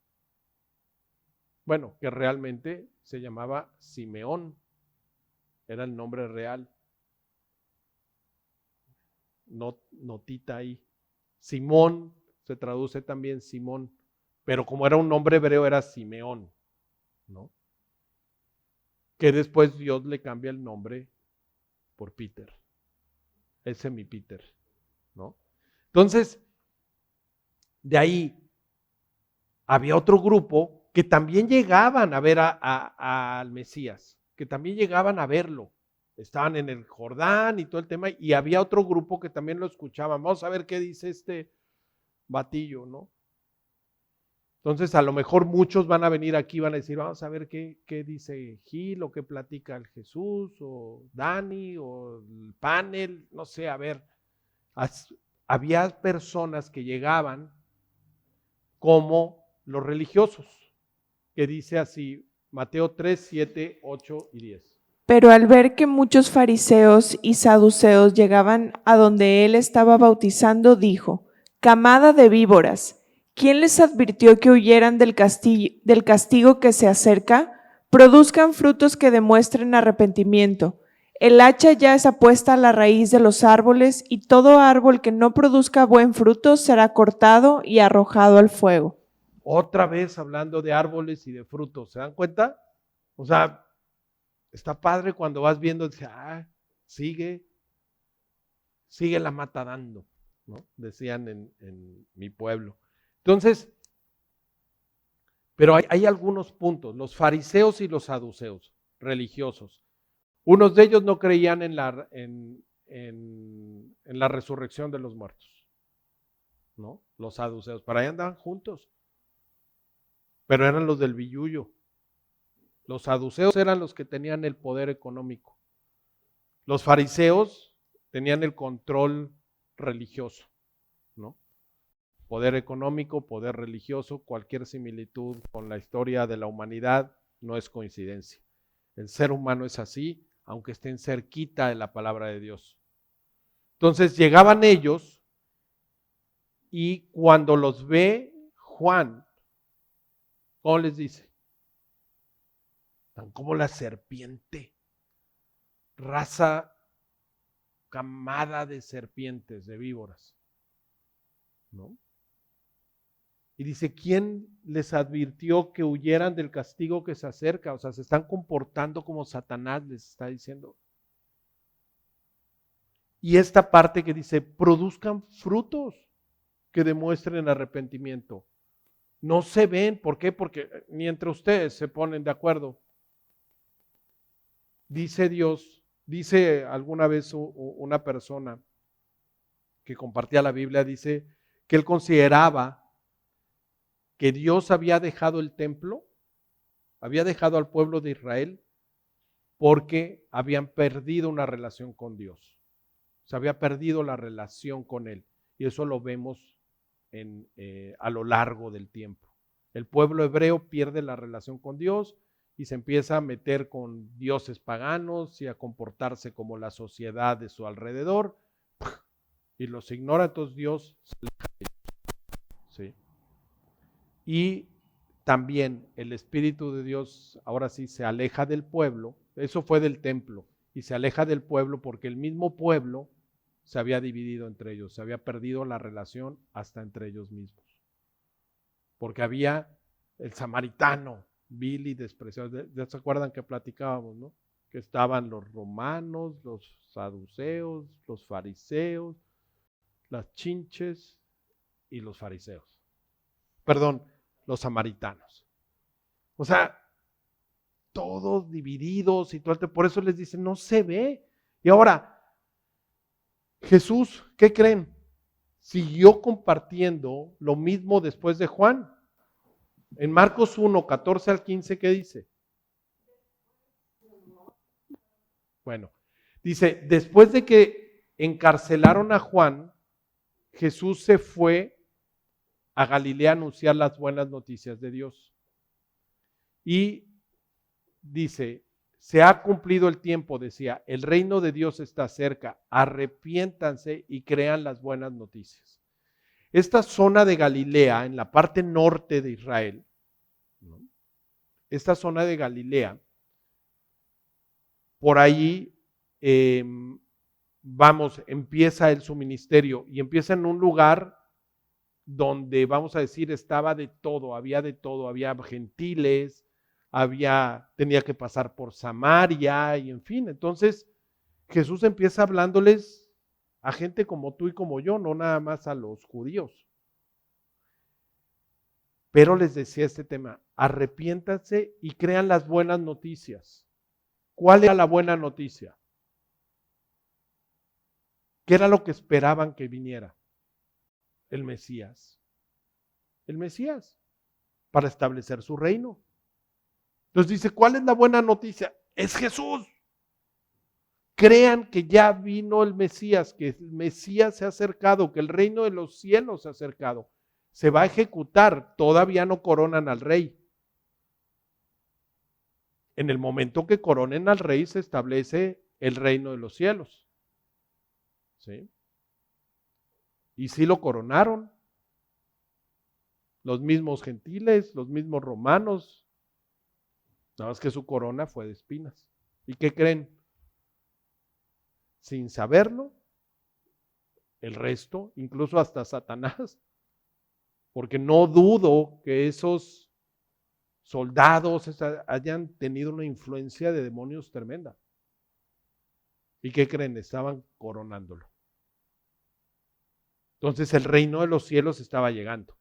Bueno, que realmente se llamaba Simeón, era el nombre real. Notita ahí. Simón se traduce también Simón, pero como era un nombre hebreo era Simeón, ¿no? Que después Dios le cambia el nombre por Peter. Ese es mi Peter, ¿no? Entonces, de ahí había otro grupo que también llegaban a ver al Mesías, que también llegaban a verlo. Estaban en el Jordán y todo el tema, y había otro grupo que también lo escuchaban. Vamos a ver qué dice este batillo, ¿no? Entonces, a lo mejor muchos van a venir aquí, van a decir, vamos a ver qué dice Gil, o qué platica el Jesús, o Dani, o el panel, no sé, a ver. Había personas que llegaban como los religiosos, que dice así, Mateo 3, 7, 8 y 10. Pero al ver que muchos fariseos y saduceos llegaban a donde él estaba bautizando, dijo, camada de víboras, ¿quién les advirtió que huyeran del castigo que se acerca? Produzcan frutos que demuestren arrepentimiento. El hacha ya está puesta a la raíz de los árboles, y todo árbol que no produzca buen fruto será cortado y arrojado al fuego. Otra vez hablando de árboles y de frutos, ¿se dan cuenta? O sea, está padre cuando vas viendo, dice, sigue la mata dando, ¿no? Decían en mi pueblo. Entonces, pero hay algunos puntos, los fariseos y los saduceos religiosos. Unos de ellos no creían en la resurrección de los muertos, ¿no? Los saduceos, para allá andaban juntos, pero eran los del billullo. Los saduceos eran los que tenían el poder económico. Los fariseos tenían el control religioso, ¿no? Poder económico, poder religioso, cualquier similitud con la historia de la humanidad no es coincidencia. El ser humano es así, aunque estén cerquita de la palabra de Dios. Entonces llegaban ellos y cuando los ve Juan, ¿cómo les dice? Tan como la serpiente, raza, camada de serpientes, de víboras, ¿no? Y dice, ¿quién les advirtió que huyeran del castigo que se acerca? O sea, se están comportando como Satanás les está diciendo. Y esta parte que dice, produzcan frutos que demuestren arrepentimiento. No se ven, ¿por qué? Porque ni entre ustedes se ponen de acuerdo. Dice Dios, dice alguna vez una persona que compartía la Biblia, dice que él consideraba que Dios había dejado el templo, había dejado al pueblo de Israel porque habían perdido una relación con Dios. Se había perdido la relación con Él. Y eso lo vemos a lo largo del tiempo. El pueblo hebreo pierde la relación con Dios y se empieza a meter con dioses paganos y a comportarse como la sociedad de su alrededor y los ignora. Entonces Dios se aleja de ellos. ¿Sí? Y también el Espíritu de Dios ahora sí se aleja del pueblo. Eso fue del templo. Y se aleja del pueblo porque el mismo pueblo se había dividido entre ellos. Se había perdido la relación hasta entre ellos mismos. Porque había el samaritano, vil y despreciado. ¿Ya se acuerdan que platicábamos, no? Que estaban los romanos, los saduceos, los fariseos, las chinches y los fariseos. Perdón, los samaritanos. O sea, todos divididos y todo. Por eso les dicen, no se ve. Y ahora, Jesús, ¿qué creen? Siguió compartiendo lo mismo después de Juan. En Marcos 1, 14 al 15, ¿qué dice? Bueno, dice, después de que encarcelaron a Juan, Jesús se fue a Galilea a anunciar las buenas noticias de Dios. Y dice, se ha cumplido el tiempo, decía, el reino de Dios está cerca, arrepiéntanse y crean las buenas noticias. Esta zona de Galilea, en la parte norte de Israel, ¿no? Esta zona de Galilea, por ahí, empieza su ministerio y empieza en un lugar donde, vamos a decir, estaba de todo, había gentiles, tenía que pasar por Samaria y en fin. Entonces Jesús empieza hablándoles a gente como tú y como yo, no nada más a los judíos. Pero les decía este tema, arrepiéntanse y crean las buenas noticias. ¿Cuál era la buena noticia? ¿Qué era lo que esperaban que viniera? El Mesías. El Mesías, para establecer su reino. Entonces dice, ¿cuál es la buena noticia? Es Jesús. Crean que ya vino el Mesías, que el Mesías se ha acercado, que el reino de los cielos se ha acercado. Se va a ejecutar, todavía no coronan al rey. En el momento que coronen al rey se establece el reino de los cielos. ¿Sí? Y sí lo coronaron. Los mismos gentiles, los mismos romanos. Nada más que su corona fue de espinas. ¿Y qué creen? Sin saberlo, el resto, incluso hasta Satanás, porque no dudo que esos soldados hayan tenido una influencia de demonios tremenda. ¿Y qué creen? Estaban coronándolo. Entonces el reino de los cielos estaba llegando.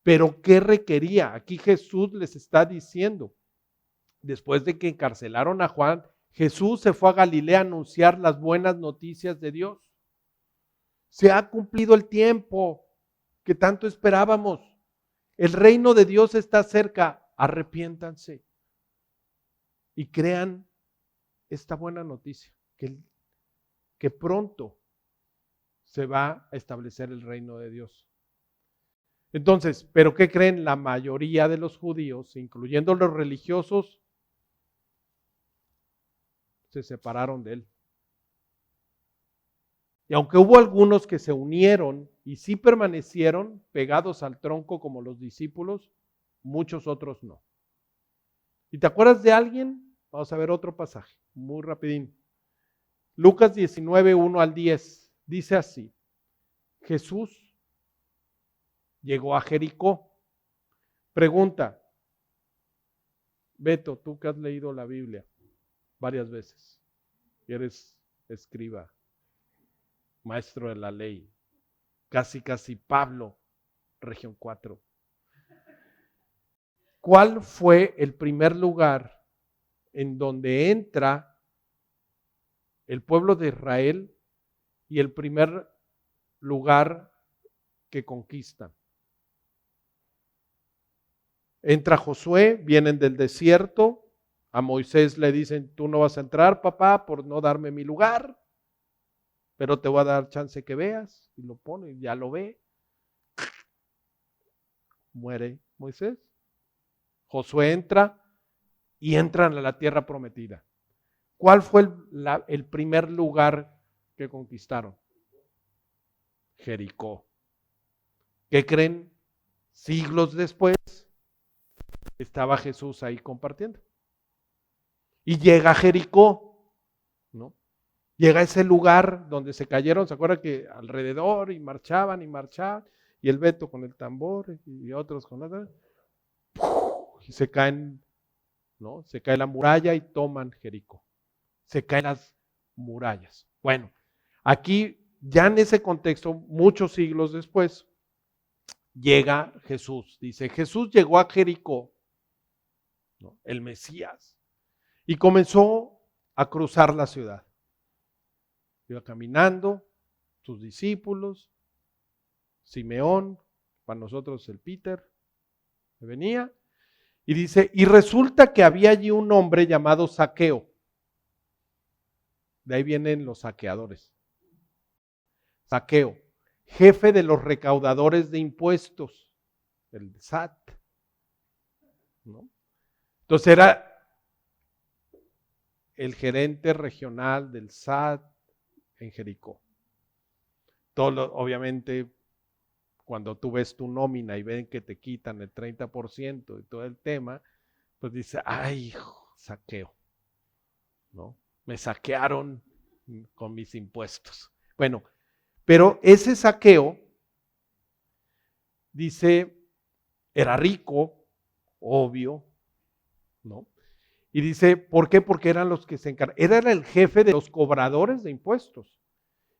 Pero ¿qué requería? Aquí Jesús les está diciendo, después de que encarcelaron a Juan, Jesús se fue a Galilea a anunciar las buenas noticias de Dios. Se ha cumplido el tiempo que tanto esperábamos. El reino de Dios está cerca. Arrepiéntanse y crean esta buena noticia, que pronto se va a establecer el reino de Dios. Entonces, ¿pero qué creen? La mayoría de los judíos, incluyendo los religiosos, se separaron de él. Y aunque hubo algunos que se unieron y sí permanecieron pegados al tronco como los discípulos, muchos otros no. ¿Y te acuerdas de alguien? Vamos a ver otro pasaje, muy rapidín. Lucas 19, 1 al 10, dice así, Jesús llegó a Jericó. Pregunta, Beto, tú que has leído la Biblia varias veces, y eres escriba, maestro de la ley, casi Pablo, región 4. ¿Cuál fue el primer lugar en donde entra el pueblo de Israel y el primer lugar que conquistan? Entra Josué, vienen del desierto, a Moisés le dicen, tú no vas a entrar, papá, por no darme mi lugar, pero te voy a dar chance que veas, y lo pone, ya lo ve. Muere Moisés. Josué entra y entran a la tierra prometida. ¿Cuál fue el primer lugar que conquistaron? Jericó. ¿Qué creen? Siglos después estaba Jesús ahí compartiendo. Y llega a Jericó, ¿no? Llega a ese lugar donde se cayeron, ¿se acuerdan que alrededor y marchaban, y el Beto con el tambor y otros con la... y se caen, ¿no? Se cae la muralla y toman Jericó. Se caen las murallas. Bueno, aquí ya en ese contexto, muchos siglos después, llega Jesús. Dice, Jesús llegó a Jericó, ¿no? El Mesías, y comenzó a cruzar la ciudad. Iba caminando, sus discípulos, Simeón, para nosotros el Peter, que venía, y dice, y resulta que había allí un hombre llamado Zaqueo. De ahí vienen los saqueadores. Zaqueo, jefe de los recaudadores de impuestos, el SAT, ¿no? Entonces era el gerente regional del SAT en Jericó. Obviamente, cuando tú ves tu nómina y ven que te quitan el 30% y todo el tema, pues dice, ay, hijo, saqueo, ¿no? Me saquearon con mis impuestos. Bueno, pero ese Zaqueo, dice, era rico, obvio, ¿no? Y dice, ¿por qué? Porque eran los que se encargaban, era el jefe de los cobradores de impuestos.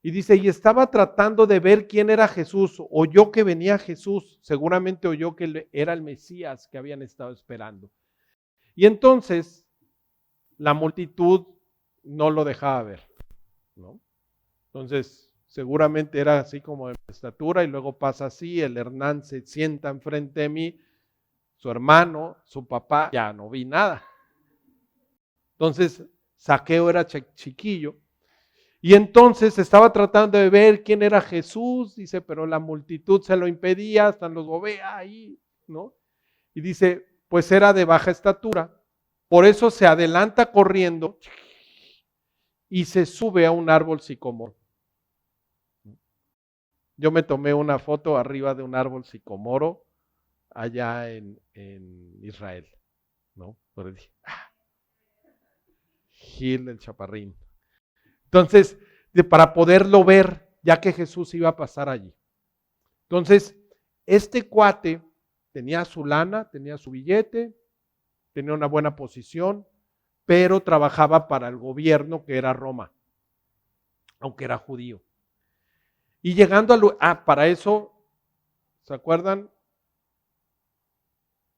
Y dice, y estaba tratando de ver quién era Jesús, oyó que venía Jesús, seguramente oyó que era el Mesías que habían estado esperando. Y entonces, la multitud no lo dejaba ver, ¿no? Entonces, seguramente era así como de estatura y luego pasa así, el Hernán se sienta enfrente de mí, su hermano, su papá, ya no vi nada. Entonces, Zaqueo era chiquillo y entonces estaba tratando de ver quién era Jesús, dice, pero la multitud se lo impedía, hasta los bobea ahí, ¿no? Y dice, pues era de baja estatura, por eso se adelanta corriendo y se sube a un árbol sicomoro. Yo me tomé una foto arriba de un árbol sicomoro allá en Israel, ¿no? Por dije, Gil el chaparrín. Entonces, para poderlo ver, ya que Jesús iba a pasar allí. Entonces, este cuate tenía su lana, tenía su billete, tenía una buena posición, pero trabajaba para el gobierno que era Roma, aunque era judío. Y llegando para eso, ¿se acuerdan?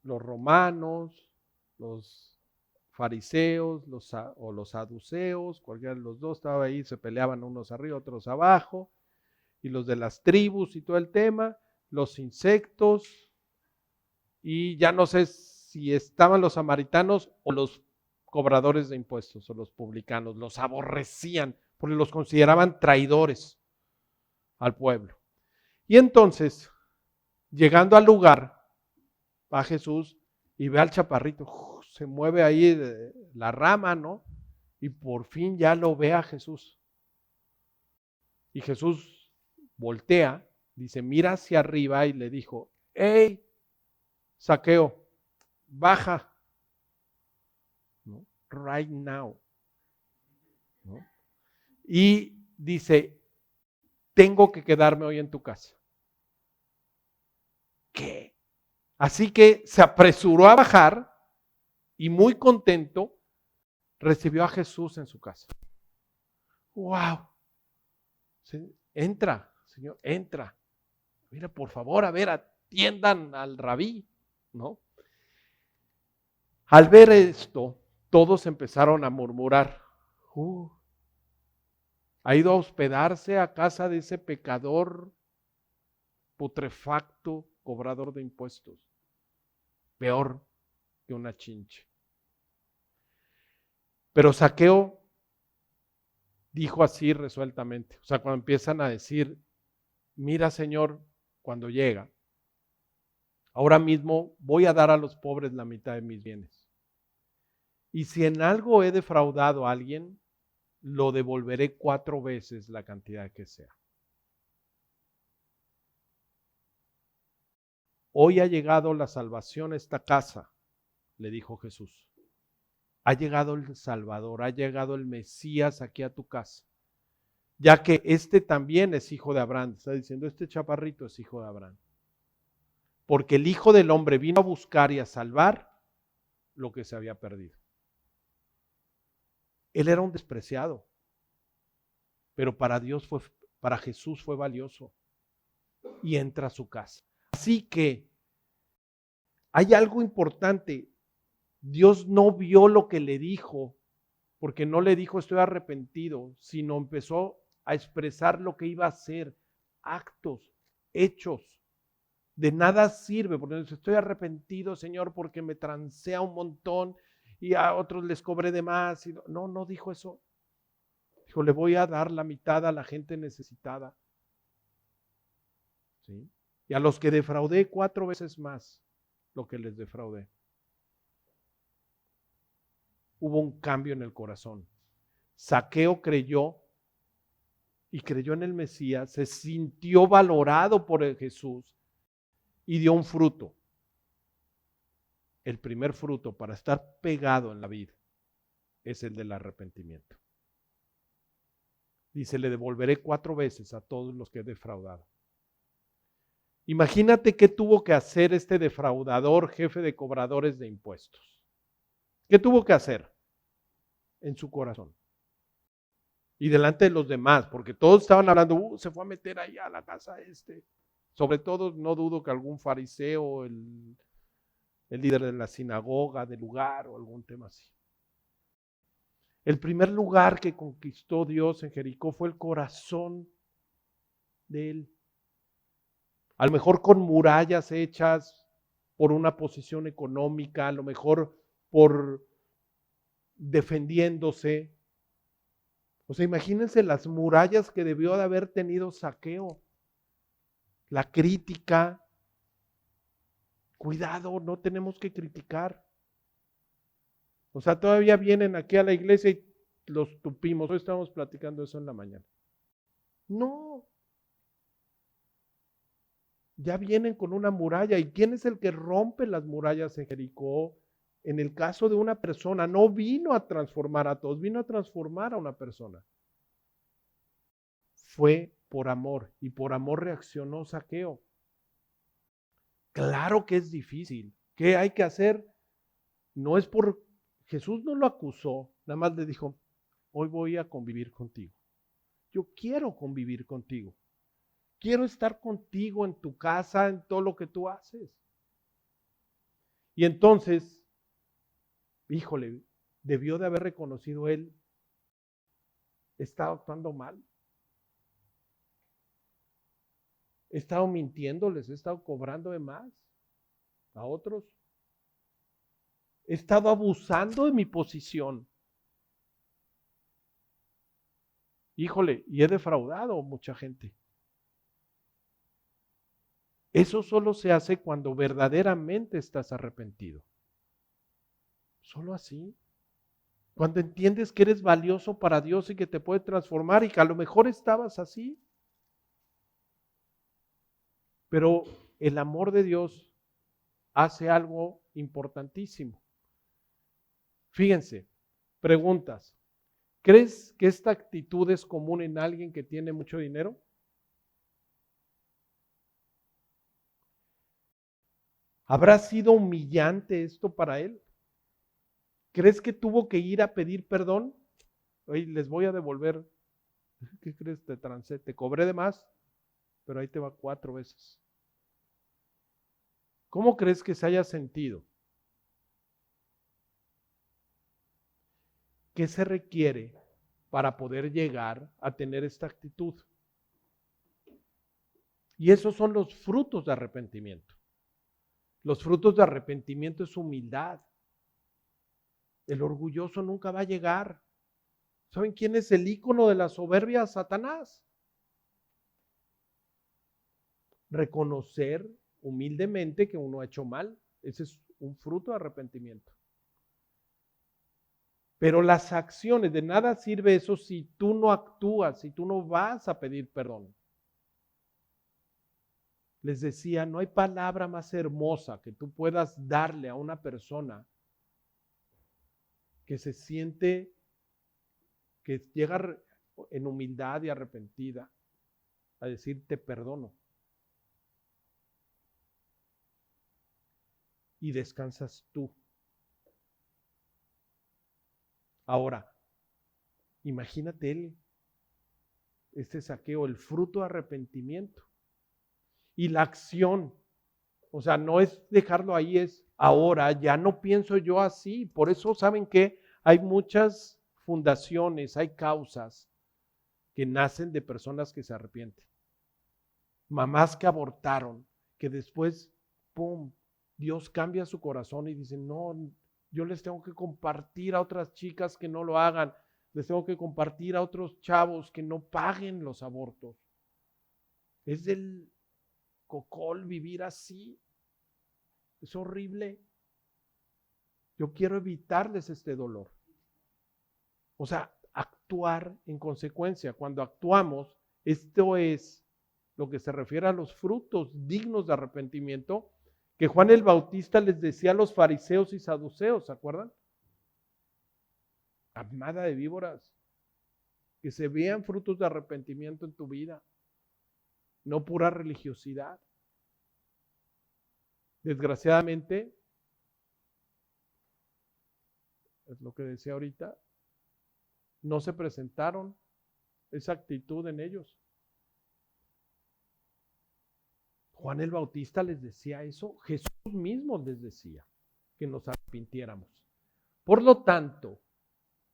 Los romanos, los fariseos, o los saduceos, cualquiera de los dos estaba ahí, se peleaban unos arriba, otros abajo, y los de las tribus y todo el tema, los insectos, y ya no sé si estaban los samaritanos o los cobradores de impuestos o los publicanos, los aborrecían porque los consideraban traidores al pueblo. Y entonces, llegando al lugar, va Jesús y ve al chaparrito, se mueve ahí la rama, ¿no? Y por fin ya lo ve a Jesús. Y Jesús voltea, dice, mira hacia arriba y le dijo, hey, Zaqueo, baja, ¿no? Right now, ¿no? Y dice, tengo que quedarme hoy en tu casa. ¿Qué? Así que se apresuró a bajar y muy contento recibió a Jesús en su casa. ¡Wow! Entra, Señor, entra. Mira, por favor, a ver, atiendan al rabí, ¿no? Al ver esto, todos empezaron a murmurar. Ha ido a hospedarse a casa de ese pecador putrefacto, cobrador de impuestos. Peor que una chinche. Pero Zaqueo dijo así resueltamente. O sea, cuando empiezan a decir, mira, Señor, cuando llega, ahora mismo voy a dar a los pobres la mitad de mis bienes. Y si en algo he defraudado a alguien, lo devolveré 4 veces la cantidad que sea. Hoy ha llegado la salvación a esta casa, le dijo Jesús. Ha llegado el Salvador, ha llegado el Mesías aquí a tu casa. Ya que este también es hijo de Abraham. Está diciendo, este chaparrito es hijo de Abraham. Porque el Hijo del Hombre vino a buscar y a salvar lo que se había perdido. Él era un despreciado, pero para para Jesús fue valioso y entra a su casa. Así que hay algo importante. Dios no vio lo que le dijo, porque no le dijo estoy arrepentido, sino empezó a expresar lo que iba a hacer, actos, hechos. De nada sirve, porque dice, estoy arrepentido, Señor, porque me transea un montón y a otros les cobré de más. No dijo eso. Dijo, le voy a dar la mitad a la gente necesitada. ¿Sí? Y a los que defraudé 4 veces más lo que les defraudé. Hubo un cambio en el corazón. Zaqueo creyó y creyó en el Mesías, se sintió valorado por el Jesús y dio un fruto. El primer fruto para estar pegado en la vida es el del arrepentimiento. Dice, le devolveré 4 veces a todos los que he defraudado. Imagínate qué tuvo que hacer este defraudador, jefe de cobradores de impuestos. ¿Qué tuvo que hacer? En su corazón. Y delante de los demás, porque todos estaban hablando, se fue a meter ahí a la casa Sobre todo, no dudo que algún fariseo, el líder de la sinagoga, del lugar o algún tema así. El primer lugar que conquistó Dios en Jericó fue el corazón de él. A lo mejor con murallas hechas por una posición económica, a lo mejor por defendiéndose. O sea, imagínense las murallas que debió de haber tenido Zaqueo. La crítica. Cuidado, no tenemos que criticar. O sea, todavía vienen aquí a la iglesia y los tupimos. Hoy estamos platicando eso en la mañana. No. Ya vienen con una muralla. ¿Y quién es el que rompe las murallas en Jericó? En el caso de una persona, no vino a transformar a todos, vino a transformar a una persona. Fue por amor y por amor reaccionó Zaqueo. Claro que es difícil. ¿Qué hay que hacer? No es por... Jesús no lo acusó, nada más le dijo, hoy voy a convivir contigo. Yo quiero convivir contigo. Quiero estar contigo en tu casa, en todo lo que tú haces. Y entonces, híjole, debió de haber reconocido él, estaba actuando mal. He estado mintiéndoles, he estado cobrando de más a otros. He estado abusando de mi posición. Híjole, y he defraudado a mucha gente. Eso solo se hace cuando verdaderamente estás arrepentido. Solo así. Cuando entiendes que eres valioso para Dios y que te puede transformar y que a lo mejor estabas así. Pero el amor de Dios hace algo importantísimo. Fíjense, preguntas. ¿Crees que esta actitud es común en alguien que tiene mucho dinero? ¿Habrá sido humillante esto para él? ¿Crees que tuvo que ir a pedir perdón? Oye, les voy a devolver. ¿Qué crees? Te transé, te cobré de más, pero ahí te va 4 veces. ¿Cómo crees que se haya sentido? ¿Qué se requiere para poder llegar a tener esta actitud? Y esos son los frutos de arrepentimiento. Los frutos de arrepentimiento es humildad. El orgulloso nunca va a llegar. ¿Saben quién es el ícono de la soberbia? Satanás. Reconocer humildemente que uno ha hecho mal. Ese es un fruto de arrepentimiento. Pero las acciones, de nada sirve eso si tú no actúas, si tú no vas a pedir perdón. Les decía, no hay palabra más hermosa que tú puedas darle a una persona que se siente, que llega en humildad y arrepentida a decir te perdono. Y descansas tú Ahora, imagínate este Zaqueo, el fruto de arrepentimiento y la acción. O sea, no es dejarlo ahí, es ahora, ya no pienso yo así. Por eso, ¿saben qué? Hay muchas fundaciones, hay causas que nacen de personas que se arrepienten. Mamás que abortaron, que después, ¡pum!, Dios cambia su corazón y dice, no, yo les tengo que compartir a otras chicas que no lo hagan. Les tengo que compartir a otros chavos que no paguen los abortos. Es del cocol vivir así. Es horrible. Yo quiero evitarles este dolor. O sea, actuar en consecuencia. Cuando actuamos, esto es lo que se refiere a los frutos dignos de arrepentimiento que Juan el Bautista les decía a los fariseos y saduceos, ¿se acuerdan? Armada de víboras. Que se vean frutos de arrepentimiento en tu vida, no pura religiosidad. Desgraciadamente, es lo que decía ahorita, no se presentaron esa actitud en ellos. Juan el Bautista les decía eso, Jesús mismo les decía que nos arrepintiéramos. Por lo tanto,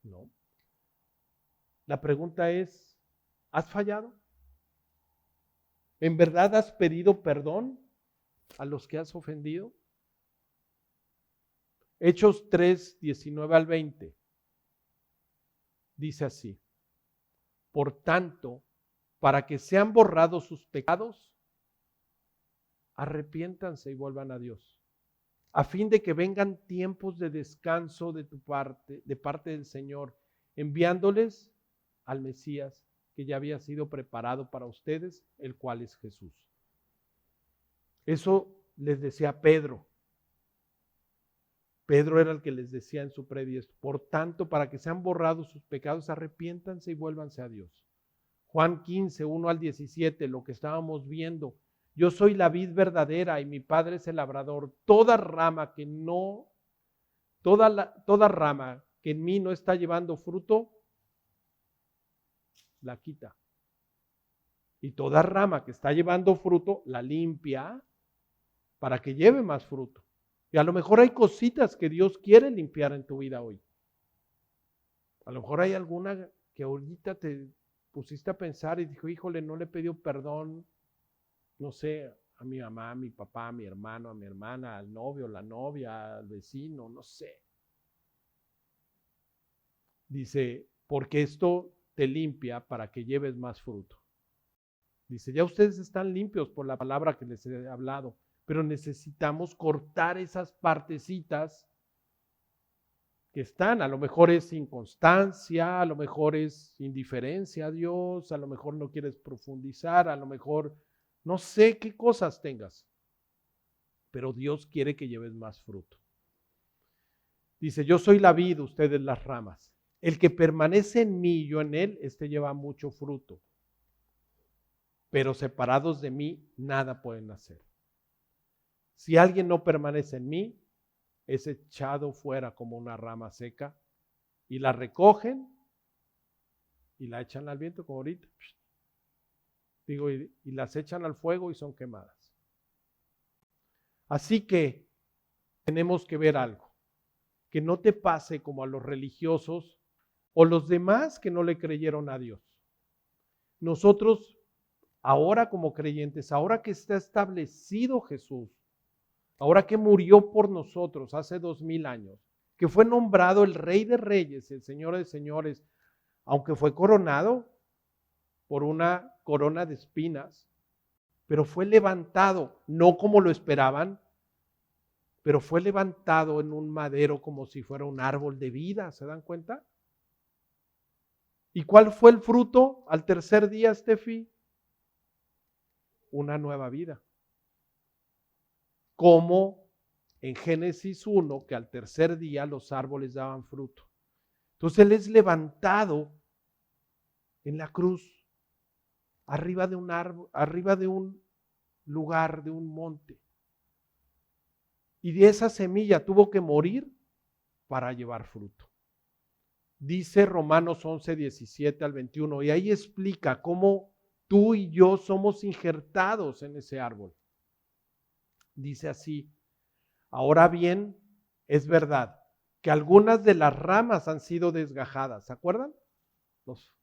¿no? La pregunta es, ¿has fallado? ¿En verdad has pedido perdón a los que has ofendido? Hechos 3, 19 al 20. Dice así: por tanto, para que sean borrados sus pecados, arrepiéntanse y vuelvan a Dios, a fin de que vengan tiempos de descanso de parte del Señor, enviándoles al Mesías que ya había sido preparado para ustedes, el cual es Jesús. Eso les decía Pedro. Pedro era el que les decía en su predicación, por tanto, para que sean borrados sus pecados, arrepiéntanse y vuélvanse a Dios. Juan 15, 1 al 17, lo que estábamos viendo. Yo soy la vid verdadera y mi Padre es el labrador. Toda rama que en mí no está llevando fruto, la quita. Y toda rama que está llevando fruto, la limpia para que lleve más fruto. Y a lo mejor hay cositas que Dios quiere limpiar en tu vida hoy. A lo mejor hay alguna que ahorita te pusiste a pensar y dijo, híjole, no le pidió perdón, no sé, a mi mamá, a mi papá, a mi hermano, a mi hermana, al novio, la novia, al vecino, no sé. Dice, porque esto te limpia para que lleves más fruto. Dice, ya ustedes están limpios por la palabra que les he hablado, pero necesitamos cortar esas partecitas que están. A lo mejor es inconstancia, a lo mejor es indiferencia a Dios, a lo mejor no quieres profundizar, a lo mejor no sé qué cosas tengas, pero Dios quiere que lleves más fruto. Dice, yo soy la vid, ustedes las ramas. El que permanece en mí y yo en él, este lleva mucho fruto. Pero separados de mí, nada pueden hacer. Si alguien no permanece en mí, es echado fuera como una rama seca y la recogen y la echan al viento como ahorita. Digo, y las echan al fuego y son quemadas. Así que tenemos que ver algo, que no te pase como a los religiosos o los demás que no le creyeron a Dios. Nosotros, ahora como creyentes, ahora que está establecido Jesús, ahora que murió por nosotros hace 2000 años, que fue nombrado el Rey de Reyes, el Señor de Señores, aunque fue coronado por una corona de espinas, pero fue levantado, no como lo esperaban, pero fue levantado en un madero como si fuera un árbol de vida, ¿se dan cuenta? ¿Y cuál fue el fruto al tercer día, Steffi? Una nueva vida. Como en Génesis 1, que al tercer día los árboles daban fruto. Entonces Él es levantado en la cruz, arriba de un árbol, arriba de un lugar, de un monte. Y de esa semilla tuvo que morir para llevar fruto. Dice Romanos 11, 17 al 21, y ahí explica cómo tú y yo somos injertados en ese árbol. Dice así: ahora bien, es verdad que algunas de las ramas han sido desgajadas. ¿Se acuerdan? Los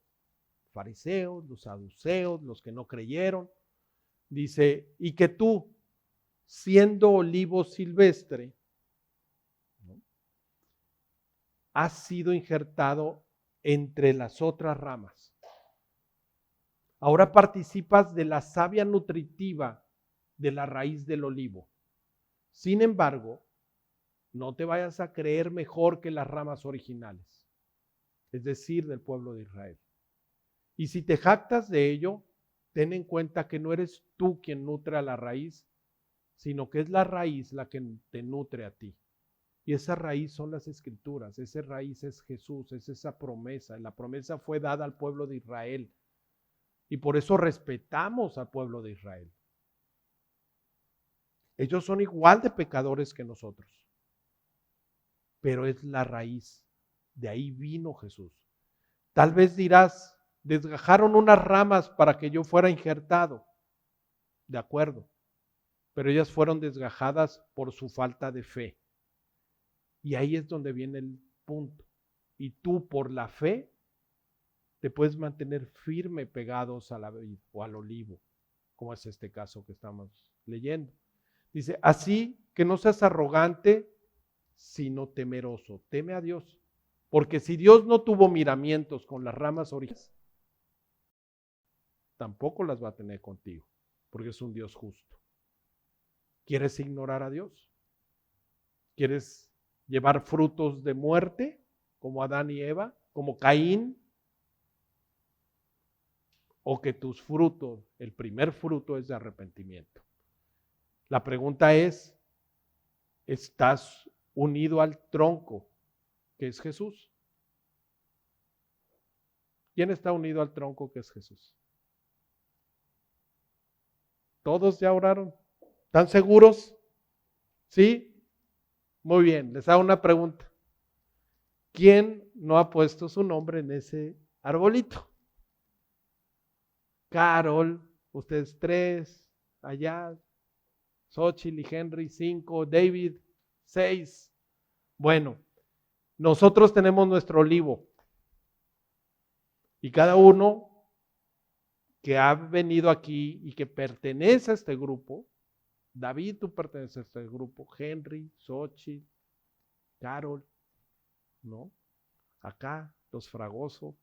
fariseos, los saduceos, los que no creyeron. Dice, y que tú, siendo olivo silvestre, ¿no?, has sido injertado entre las otras ramas. Ahora participas de la savia nutritiva de la raíz del olivo. Sin embargo, no te vayas a creer mejor que las ramas originales, es decir, del pueblo de Israel. Y si te jactas de ello, ten en cuenta que no eres tú quien nutre a la raíz, sino que es la raíz la que te nutre a ti. Y esa raíz son las Escrituras, esa raíz es Jesús, es esa promesa. La promesa fue dada al pueblo de Israel. Y por eso respetamos al pueblo de Israel. Ellos son igual de pecadores que nosotros. Pero es la raíz. De ahí vino Jesús. Tal vez dirás, desgajaron unas ramas para que yo fuera injertado. De acuerdo. Pero ellas fueron desgajadas por su falta de fe. Y ahí es donde viene el punto. Y tú por la fe te puedes mantener firme pegados a la vid o al olivo, como es este caso que estamos leyendo. Dice, así que no seas arrogante, sino temeroso. Teme a Dios. Porque si Dios no tuvo miramientos con las ramas originales, tampoco las va a tener contigo, porque es un Dios justo. ¿Quieres ignorar a Dios? ¿Quieres llevar frutos de muerte, como Adán y Eva, como Caín? ¿O que tus frutos, el primer fruto es de arrepentimiento? La pregunta es, ¿estás unido al tronco que es Jesús? ¿Quién está unido al tronco que es Jesús? ¿Todos ya oraron? ¿Están seguros? ¿Sí? Muy bien, les hago una pregunta. ¿Quién no ha puesto su nombre en ese arbolito? Carol, ustedes 3, allá, Xochitl y Henry 5, David 6. Bueno, nosotros tenemos nuestro olivo y cada uno que ha venido aquí y que pertenece a este grupo, David, tú perteneces a este grupo, Henry, Xochitl, Carol, ¿no? Acá, los Fragoso.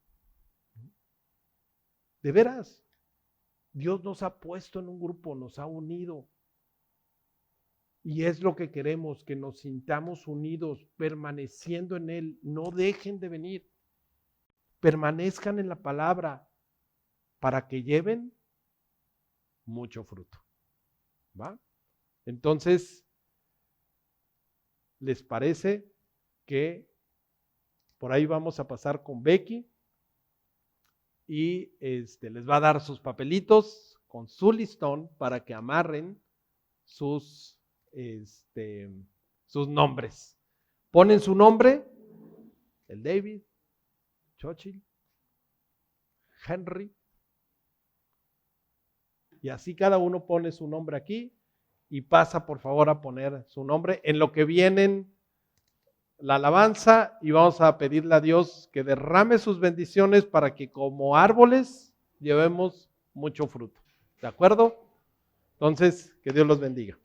De veras, Dios nos ha puesto en un grupo, nos ha unido. Y es lo que queremos, que nos sintamos unidos, permaneciendo en Él. No dejen de venir. Permanezcan en la palabra para que lleven mucho fruto. ¿Va? Entonces, ¿les parece que por ahí vamos a pasar con Becky? Y les va a dar sus papelitos con su listón para que amarren sus nombres. Ponen su nombre, el David, Xochitl, Henry, y así cada uno pone su nombre aquí y pasa por favor a poner su nombre en lo que vienen la alabanza y vamos a pedirle a Dios que derrame sus bendiciones para que como árboles llevemos mucho fruto. ¿De acuerdo? Entonces, que Dios los bendiga.